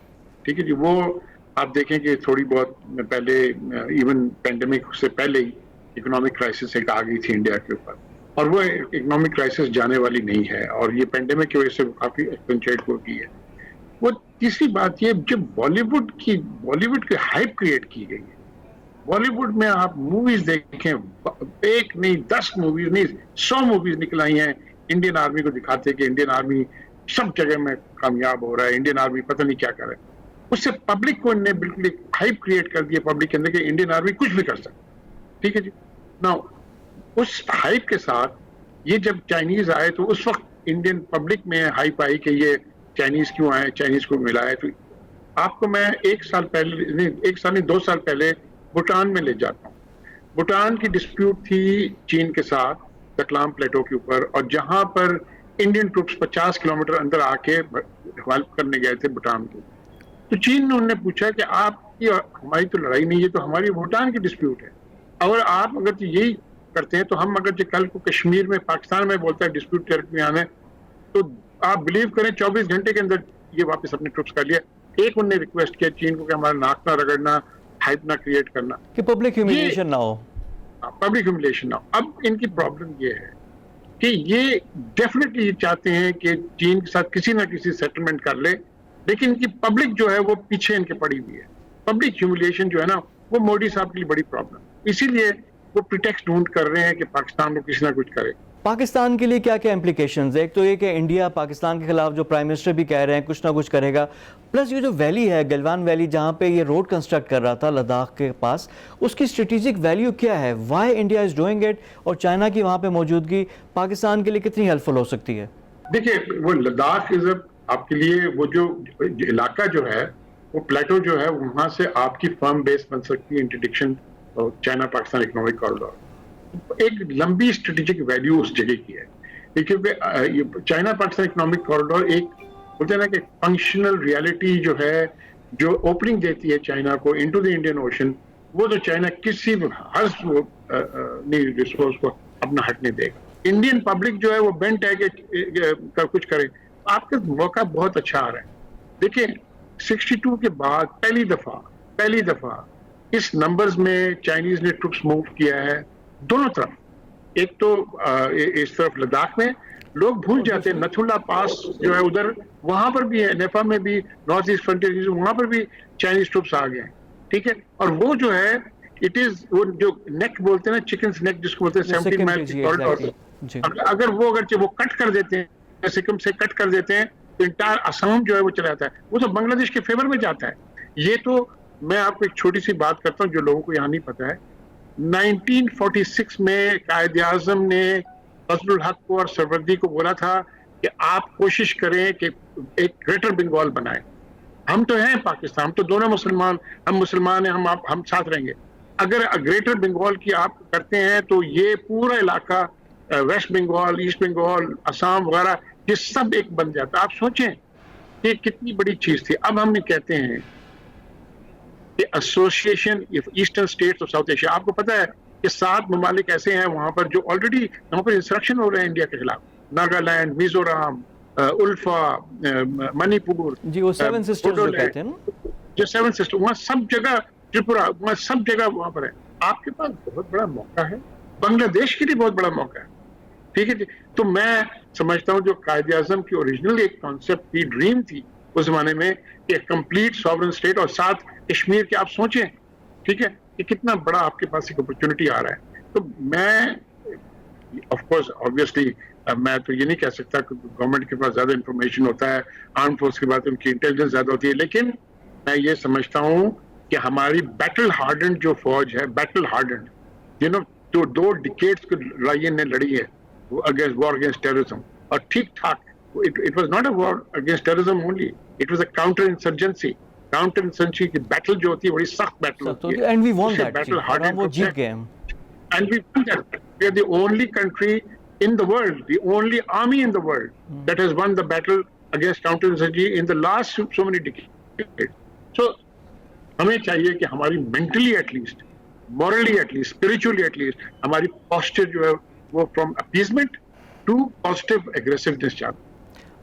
ٹھیک ہے جی. وہ آپ دیکھیں کہ تھوڑی بہت پہلے ایون پینڈیمک سے پہلے ہی اکنامک کرائسس ایک آ گئی تھی انڈیا کے اوپر, اور وہ اکنامک کرائسس جانے والی نہیں ہے, اور یہ پینڈیمک کی وجہ سے کافی ایکسپینچیٹ ہو گئی ہے. وہ تیسری بات یہ, جب بالی ووڈ کی ہائپ کریٹ کی گئی ہے, بالی ووڈ میں آپ موویز دیکھیں, ایک نہیں 10 موویز نہیں 100 موویز نکل آئی ہیں انڈین آرمی کو دکھاتے کہ انڈین آرمی سب جگہ میں کامیاب ہو رہا ہے, انڈین آرمی پتہ نہیں کیا کر رہا ہے. اس سے پبلک کو انہیں بالکل ایک ہائپ کریٹ کر دیا پبلک کے اندر کہ انڈین آرمی کچھ بھی کر سکتا, ٹھیک ہے جی. نا اس ہائپ کے ساتھ یہ جب چائنیز آئے تو اس وقت انڈین پبلک میں ہائپ آئی کہ یہ چائنیز کیوں آئے, چائنیز کو ملا ہے. تو آپ کو میں 1 سال پہلے, 1 سال نہیں 2 سال پہلے بھوٹان میں لے جاتا ہوں. بھوٹان کی ڈسپیوٹ تھی چین کے ساتھ تکلام پلیٹو کے اوپر, اور جہاں پر انڈین ٹروپس 50 کلومیٹر اندر آ کے ہیلپ کرنے گئے تھے بھوٹان کو. تو چین نے انہوں نے پوچھا کہ آپ کی ہماری تو لڑائی نہیں ہے, تو ہماری بھوٹان کی ڈسپیوٹ ہے, اور آپ اگر یہی کرتے ہیں تو ہم اگر کل کو کشمیر میں پاکستان میں بولتا ہے ڈسپیوٹ درمیان ہے, تو آپ بلیو کریں 24 گھنٹے کے اندر یہ واپس اپنے ٹروپس کر لیا. ایک انہوں نے ریکویسٹ کیا چین کو کہ ہمارا ناک نہ رگڑنا, ہائپ نہ کریٹ کرنا, کہ پبلک ہیوملیشن نہ ہو. پبلک ہیوملیشن نہ ہو. اب ان کی پرابلم یہ ہے کہ یہ ڈیفینیٹلی یہ چاہتے ہیں کہ چین کے ساتھ کسی نہ کسی سیٹلمنٹ کر لے, لیکن ان کی پبلک جو ہے وہ پیچھے ان کے پڑی ہوئی ہے. پبلک ہیوملیشن جو ہے نا وہ مودی صاحب کے لیے بڑی پرابلم, اسی لیے وہ پریٹیکسٹ ڈھونڈ کر رہے ہیں کہ پاکستان کو کسی نہ کچھ کرے. پاکستان کے لیے کیا کیا امپلیکیشنز؟ ایک تو یہ کہ انڈیا پاکستان کے خلاف جو پرائم منسٹر بھی کہہ رہے ہیں کچھ نہ کچھ کرے گا, پلس یہ جو ویلی ہے گلوان ویلی جہاں پہ یہ روڈ کنسٹرکٹ کر رہا تھا لداخ کے پاس, اس کی اسٹریٹجک ویلیو کیا ہے؟ Why India is doing it, اور چائنا کی وہاں پہ موجودگی پاکستان کے لیے کتنی ہیلپ فل ہو سکتی ہے؟ دیکھیے وہ لداخ آپ کے لیے وہ جو علاقہ جو ہے وہ پلیٹو جو ہے وہاں سے آپ کی فرم بیس بن سکتی ہے انٹرڈکشن چائنا پاکستان اکنامک کوریڈور. ایک لمبی اسٹریٹجک ویلیو اس جگہ کی ہے, کیونکہ چائنا پاکستان اکنامک کوریڈور ایک بولتے ہیں نا کہ فنکشنل ریالٹی جو ہے, جو اوپننگ دیتی ہے چائنا کو انٹو دی انڈین اوشن, وہ تو چائنا کسی بھی ہر ریسورس کو اپنا حق نہیں دے گا. انڈین پبلک جو ہے وہ بینٹ ہے کہ کچھ کرے. آپ کا موقع بہت اچھا آ رہا ہے. دیکھیں 62 کے بعد پہلی دفعہ اس نمبرز میں چائنیز نے ٹروپس موو کیا ہے دونوں طرف. ایک تو اس طرف لداخ میں لوگ بھول جاتے ہیں نتھو لا پاس جو ہے ادھر, وہاں پر بھی ہے, نیفا میں بھی, نارتھ ایسٹ فرنٹیئر وہاں پر بھی چائنیز ٹروپس آ گئے ہیں. ٹھیک ہے, اور وہ جو ہے اٹ از وہ جو نیک بولتے ہیں نا, چکنز نیک جس کو بولتے ہیں 17 مائل کی کوریڈور, اگر وہ کٹ کر دیتے ہیں, سکم سے کٹ کر دیتے ہیں تو انٹائر آسام جو ہے وہ چلا جاتا ہے. وہ تو بنگلہ دیش کے فیور میں جاتا ہے. یہ تو میں آپ کو ایک چھوٹی سی بات کرتا ہوں جو لوگوں کو یہاں نہیں پتا ہے. 1946 میں قائد اعظم نے فضل الحق کو اور سروردی کو بولا تھا کہ آپ کوشش کریں کہ ایک گریٹر بنگال بنائیں. ہم تو ہیں پاکستان, ہم تو دونوں مسلمان, ہم مسلمان ہیں, ہم ساتھ رہیں گے. اگر گریٹر بنگال کی آپ کرتے ہیں تو یہ پورا علاقہ ویسٹ بنگال, ایسٹ بنگال, آسام وغیرہ یہ سب ایک بن جاتا. آپ سوچیں کہ کتنی بڑی چیز تھی. اب ہم کہتے ہیں کہ association eastern states of South Asia, آپ کو پتا ہے کہ 7 ممالک ایسے ہیں وہاں پر جو آلریڈی وہاں پر انسرکشن ہو رہے ہیں انڈیا کے خلاف. ناگالینڈ, میزورام, الفا, منی پور, جی وہ 7 سسٹرز جو کہتے ہیں نا, جو 7 سسٹر, وہاں سب جگہ, تریپورا, وہاں سب جگہ وہاں پر ہے. آپ کے پاس بہت بڑا موقع ہے, بنگلہ دیش کے لیے بہت بڑا موقع ہے. ٹھیک ہے جی. تو میں سمجھتا ہوں جو قائد اعظم کی اوریجنل ایک کانسیپٹ تھی, ڈریم تھی اس زمانے میں کہ کمپلیٹ ساورن اسٹیٹ اور ساتھ کشمیر کے, آپ سوچیں ٹھیک ہے کہ کتنا بڑا آپ کے پاس ایک اپرچونٹی آ رہا ہے. تو میں آف کورس آبویسلی میں تو یہ نہیں کہہ سکتا کہ گورنمنٹ کے پاس زیادہ انفارمیشن ہوتا ہے, آرم فورس کے بعد ان کی انٹیلیجنس زیادہ ہوتی ہے, لیکن میں یہ سمجھتا ہوں کہ ہماری بیٹل ہارڈنڈ جو فوج ہے, بیٹل ہارڈنڈ جو 2 ڈیکیڈز کی لڑائی نے لڑی ہے وار اگینسٹ ٹیررزم, اور ٹھیک ٹھاک it was not a war against terrorism only, it was a counter insurgency کی بیٹل جو ہوتی ہے بڑی سخت بیٹل ہوتی ہے, and we won that, اور وہ جیت گئے ہم. And we won that. We are the only country in the world, the only army in the world that has won the battle against counterinsurgency in the last so many decades. So ہمیں چاہیے کہ ہماری mentally at least, morally at least, spiritually at least, ہماری posture جو ہے وہ from appeasement to positive aggressiveness چاہتے ہیں.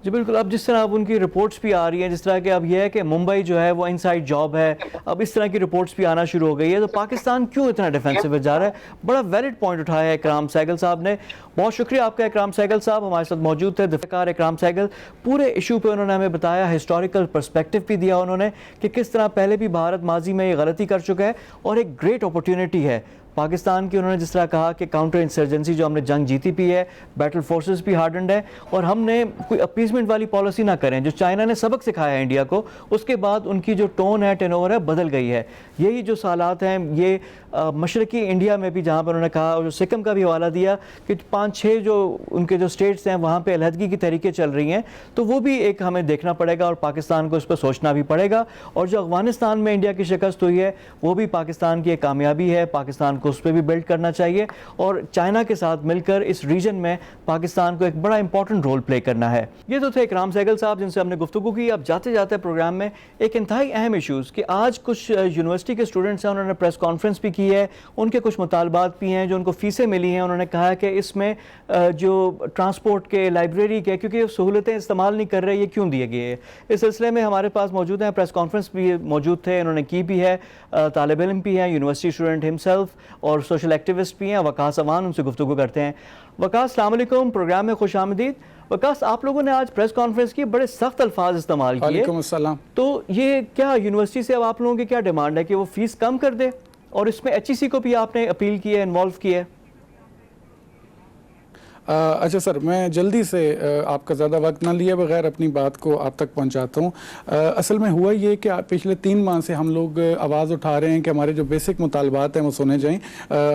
جی بالکل. اب جس طرح اب ان کی رپورٹس بھی آ رہی ہیں, جس طرح کہ اب یہ ہے کہ ممبئی جو ہے وہ انسائڈ جاب ہے, اب اس طرح کی رپورٹس بھی آنا شروع ہو گئی ہے, تو پاکستان کیوں اتنا ڈیفینسو میں جا رہا ہے؟ بڑا ویلڈ پوائنٹ اٹھایا ہے اکرام سہگل صاحب نے. بہت شکریہ آپ کا اکرام سہگل صاحب, ہمارے ساتھ موجود تھے دفاع کار اکرام سہگل. پورے ایشو پہ انہوں نے ہمیں بتایا, ہسٹوریکل پرسپیکٹیو بھی دیا انہوں نے کہ کس طرح پہلے بھی بھارت ماضی میں یہ غلطی کر چکا ہے اور ایک گریٹ اپرچونٹی ہے پاکستان کی. انہوں نے جس طرح کہا کہ کاؤنٹر انسرجنسی جو ہم نے جنگ جیتی بھی ہے, بیٹل فورسز بھی ہارڈنڈ ہے, اور ہم نے کوئی اپیزمنٹ والی پالیسی نہ کریں. جو چائنا نے سبق سکھایا ہے انڈیا کو, اس کے بعد ان کی جو ٹون ہے, ٹین اوور ہے, بدل گئی ہے. یہی جو سالات ہیں یہ مشرقی انڈیا میں بھی, جہاں پر انہوں نے کہا, اور جو سکم کا بھی حوالہ دیا کہ 5-6 جو ان کے جو اسٹیٹس ہیں وہاں پہ علیحدگی کی تحریکیں چل رہی ہیں, تو وہ بھی ایک ہمیں دیکھنا پڑے گا اور پاکستان کو اس پہ سوچنا بھی پڑے گا. اور جو افغانستان میں انڈیا کی شکست ہوئی ہے وہ بھی پاکستان کی ایک کامیابی ہے, پاکستان کو اس پہ بھی بلڈ کرنا چاہیے, اور چائنا کے ساتھ مل کر اس ریجن میں پاکستان کو ایک بڑا امپورٹنٹ رول پلے کرنا ہے. یہ تو تھے اکرام سہگل صاحب جن سے ہم نے گفتگو کی. اب جاتے جاتے پروگرام میں ایک انتہائی اہم ایشوز کہ آج کچھ یونیورسٹی کے اسٹوڈنٹس ہیں, انہوں نے پریس کانفرنس بھی کی ہے, ان کے کچھ مطالبات بھی ہیں جو ان کو فیسیں ملی ہیں. انہوں نے کہا کہ اس میں جو ٹرانسپورٹ کے, لائبریری کے, کیونکہ سہولتیں استعمال نہیں کر رہے, یہ کیوں دیے گئے. اس سلسلے میں ہمارے پاس موجود ہیں, پریس کانفرنس بھی موجود تھے, انہوں نے کی بھی ہے, طالب علم بھی ہیں, یونیورسٹی اسٹوڈنٹ ہمسیلف, اور سوشل ایکٹیوسٹ بھی ہیں, وقاص امان, ان سے گفتگو کرتے ہیں. وقاص السلام علیکم, پروگرام میں خوش آمدید. وقاص, آپ لوگوں نے آج پریس کانفرنس کی, بڑے سخت الفاظ استعمال کیے. وعلیکم السلام. تو یہ کیا یونیورسٹی سے اب آپ لوگوں کی کیا ڈیمانڈ ہے کہ وہ فیس کم کر دے, اور اس میں ایچ ای سی کو بھی آپ نے اپیل کی ہے, انوالو کی ہے؟ اچھا سر, میں جلدی سے آپ کا زیادہ وقت نہ لیے بغیر اپنی بات کو آپ تک پہنچاتا ہوں. اصل میں ہوا یہ کہ پچھلے 3 ماہ سے ہم لوگ آواز اٹھا رہے ہیں کہ ہمارے جو بیسک مطالبات ہیں وہ سنے جائیں.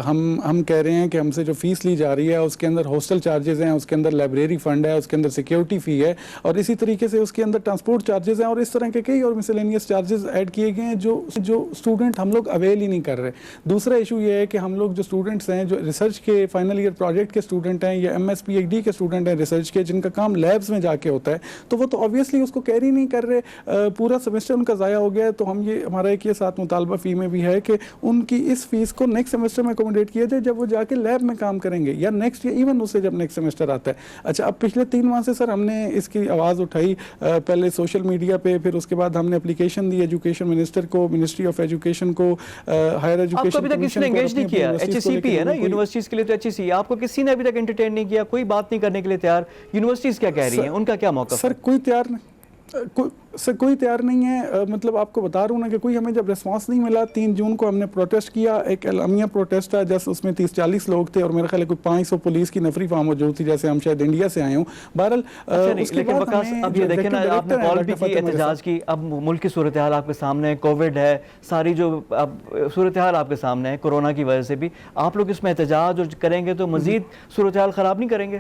ہم کہہ رہے ہیں کہ ہم سے جو فیس لی جا رہی ہے اس کے اندر ہاسٹل چارجز ہیں, اس کے اندر لائبریری فنڈ ہے, اس کے اندر سیکیورٹی فی ہے, اور اسی طریقے سے اس کے اندر ٹرانسپورٹ چارجز ہیں, اور اس طرح کے کئی اور مسلینیس چارجز ایڈ کیے گئے ہیں جو اسٹوڈنٹ ہم لوگ اویل ہی نہیں کر رہے. دوسرا ایشو یہ ہے کہ ہم لوگ جو اسٹوڈنٹس ہیں, جو ریسرچ کے فائنل ایئر پروجیکٹ کے اسٹوڈنٹ ہیں یا MS PhD کے اسٹوڈنٹ ہیں ریسرچ کے, جن کا کام لیبس میں جا کے ہوتا ہے, تو وہ تو آبویسلی اس کو کیری نہیں کر رہے, پورا سیمسٹر ان کا ضائع ہو گیا ہے. تو ہمارا ایک یہ ساتھ مطالبہ فی میں بھی ہے کہ ان کی اس فیس کو نیکسٹ سیمسٹر میں اکوموڈیٹ کیا جائے جب وہ جا کے لیب میں کام کریں گے, یا نیکسٹ یا ایون اس سے جب نیکسٹ سیمسٹر آتا ہے. اچھا, اب پچھلے 3 ماہ سے سر ہم نے اس کی آواز اٹھائی, پہلے سوشل میڈیا پہ, پھر اس کے بعد ہم نے اپلیکیشن دی ایجوکیشن منسٹر کو, منسٹری آف ایجوکیشن کو, ہائر آپ کو ابھی تک کسی نے انگیج نہیں کیا؟ HACP ہے نا یونیورسٹیز کے لیے, تو HAC, آپ کو کسی نے ابھی تک انٹرٹین نہیں کیا, کوئی بات نہیں کرنے کے لیے تیار؟ یونیورسٹیز کیا کہہ رہی ہیں, ان کا کیا موقف ہے؟ سر کوئی تیار نہیں ہے. مطلب آپ کو بتا رہا ہوں نا کہ کوئی ہمیں جب ریسپانس نہیں ملا, 3 جون کو ہم نے پروٹیسٹ کیا, ایک اعلامیہ پروٹیسٹ تھا جس اس میں 30-40 لوگ تھے, اور میرے خیال ہے کوئی 500 پولیس کی نفری وہاں موجود تھی, جیسے ہم شاید انڈیا سے آئے ہوں. بہرحال لیکن وقاص اب یہ دیکھیں نا, آپ نے کال بھی کی احتجاج کی, اب ملک کی صورتحال آپ کے سامنے ہے, کووڈ ہے, ساری جو اب صورتحال آپ کے سامنے ہے کورونا کی وجہ سے بھی, آپ لوگ اس میں احتجاج اور کریں گے تو مزید صورتحال خراب نہیں کریں گے؟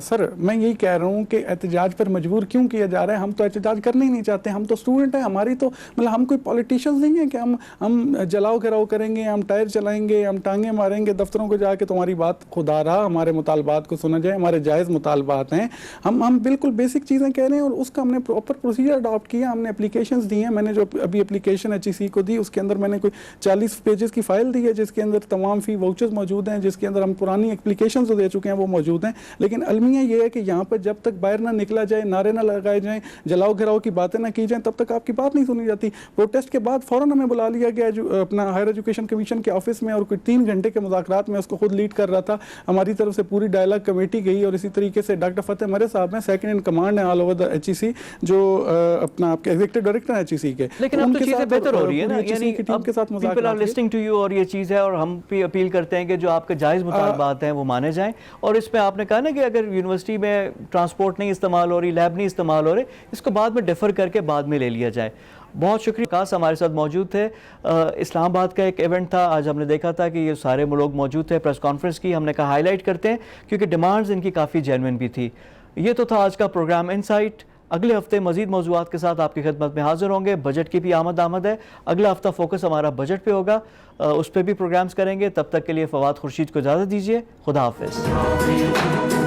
سر میں یہی کہہ رہا ہوں کہ احتجاج پر مجبور کیوں کیا جا رہا ہے؟ ہم تو احتجاج کرنا ہی نہیں چاہتے, ہم تو اسٹوڈنٹ ہیں, ہماری تو مطلب ہم کوئی پولیٹیشنز نہیں ہیں کہ ہم جلاؤ گھراؤ کریں گے, ہم ٹائر چلائیں گے, ہم ٹانگیں ماریں گے دفتروں کو جا کے. تمہاری بات خدا رہا ہمارے مطالبات کو سنا جائے, ہمارے جائز مطالبات ہیں, ہم بالکل بیسک چیزیں کہہ رہے ہیں, اور اس کا ہم نے پراپر پروسیجر اڈاپٹ کیا. ہم نے اپلیکیشنز دی ہیں, میں نے جو ابھی اپلیکیشن HEC کو دی, اس کے اندر میں نے کوئی 40 پیجز کی فائل دی ہے, جس کے اندر تمام فی واؤچرز موجود ہیں, جس کے اندر ہم پرانی اپلیکیشنز دے چکے ہیں وہ موجود ہیں. لیکن المیہ یہ ہے کہ یہاں پر جب تک باہر نہ نکلا جائے, نعرے نہ لگائے جائیں, جلاؤ گھراؤ کی باتیں نہ کی جائیں, تب تک آپ کی بات نہیں سنی جاتی. پروٹیسٹ کے بعد فوراً ہمیں بلا لیا گیا اپنا ہائر ایجوکیشن کمیشن کے آفس میں, اور کوئی 3 گھنٹے کے مذاکرات میں اس کو خود لیڈ کر رہا تھا. ہماری طرف سے پوری ڈائلاگ کمیٹی گئی, اور اسی طریقے سے ڈاکٹر فتح مرے صاحب ہیں, سیکنڈ ان کمانڈ ہیں آل اوور دا HEC, جو اپنا آپ کے ایگزیکٹو ڈائریکٹر ہیں HEC کے. لیکن اب تو چیزیں بہتر ہو رہی ہے نا, یعنی people are listening to you, اور یہ چیز ہے, اور ہم بھی اپیل کرتے ہیں کہ جو آپ کے جائز مطالبات ہیں وہ مانے جائیں. اور اس میں آپ نے کہا نا کہ اگر یونیورسٹی میں ٹرانسپورٹ نہیں استعمال ہو رہی, لیب نہیں استعمال ہو رہے, اس کو بعد میں ڈیفر کر کے بعد میں لے لیا جائے. بہت شکریہ. وقاص ہمارے ساتھ موجود تھے. اسلام آباد کا ایک ایونٹ تھا, آج ہم نے دیکھا تھا کہ یہ سارے لوگ موجود تھے, پریس کانفرنس کی, ہم نے کہا ہائی لائٹ کرتے ہیں کیونکہ ڈیمانڈز ان کی کافی جینوئن بھی تھی. یہ تو تھا آج کا پروگرام انسائٹ. اگلے ہفتے مزید موضوعات کے ساتھ آپ کی خدمت میں حاضر ہوں گے. بجٹ کی بھی آمد ہے, اگلا ہفتہ فوکس ہمارا بجٹ پہ ہوگا, اس پہ بھی پروگرامز کریں گے. تب تک کے لیے فواد خورشید کو اجازت دیجیے. خدا حافظ.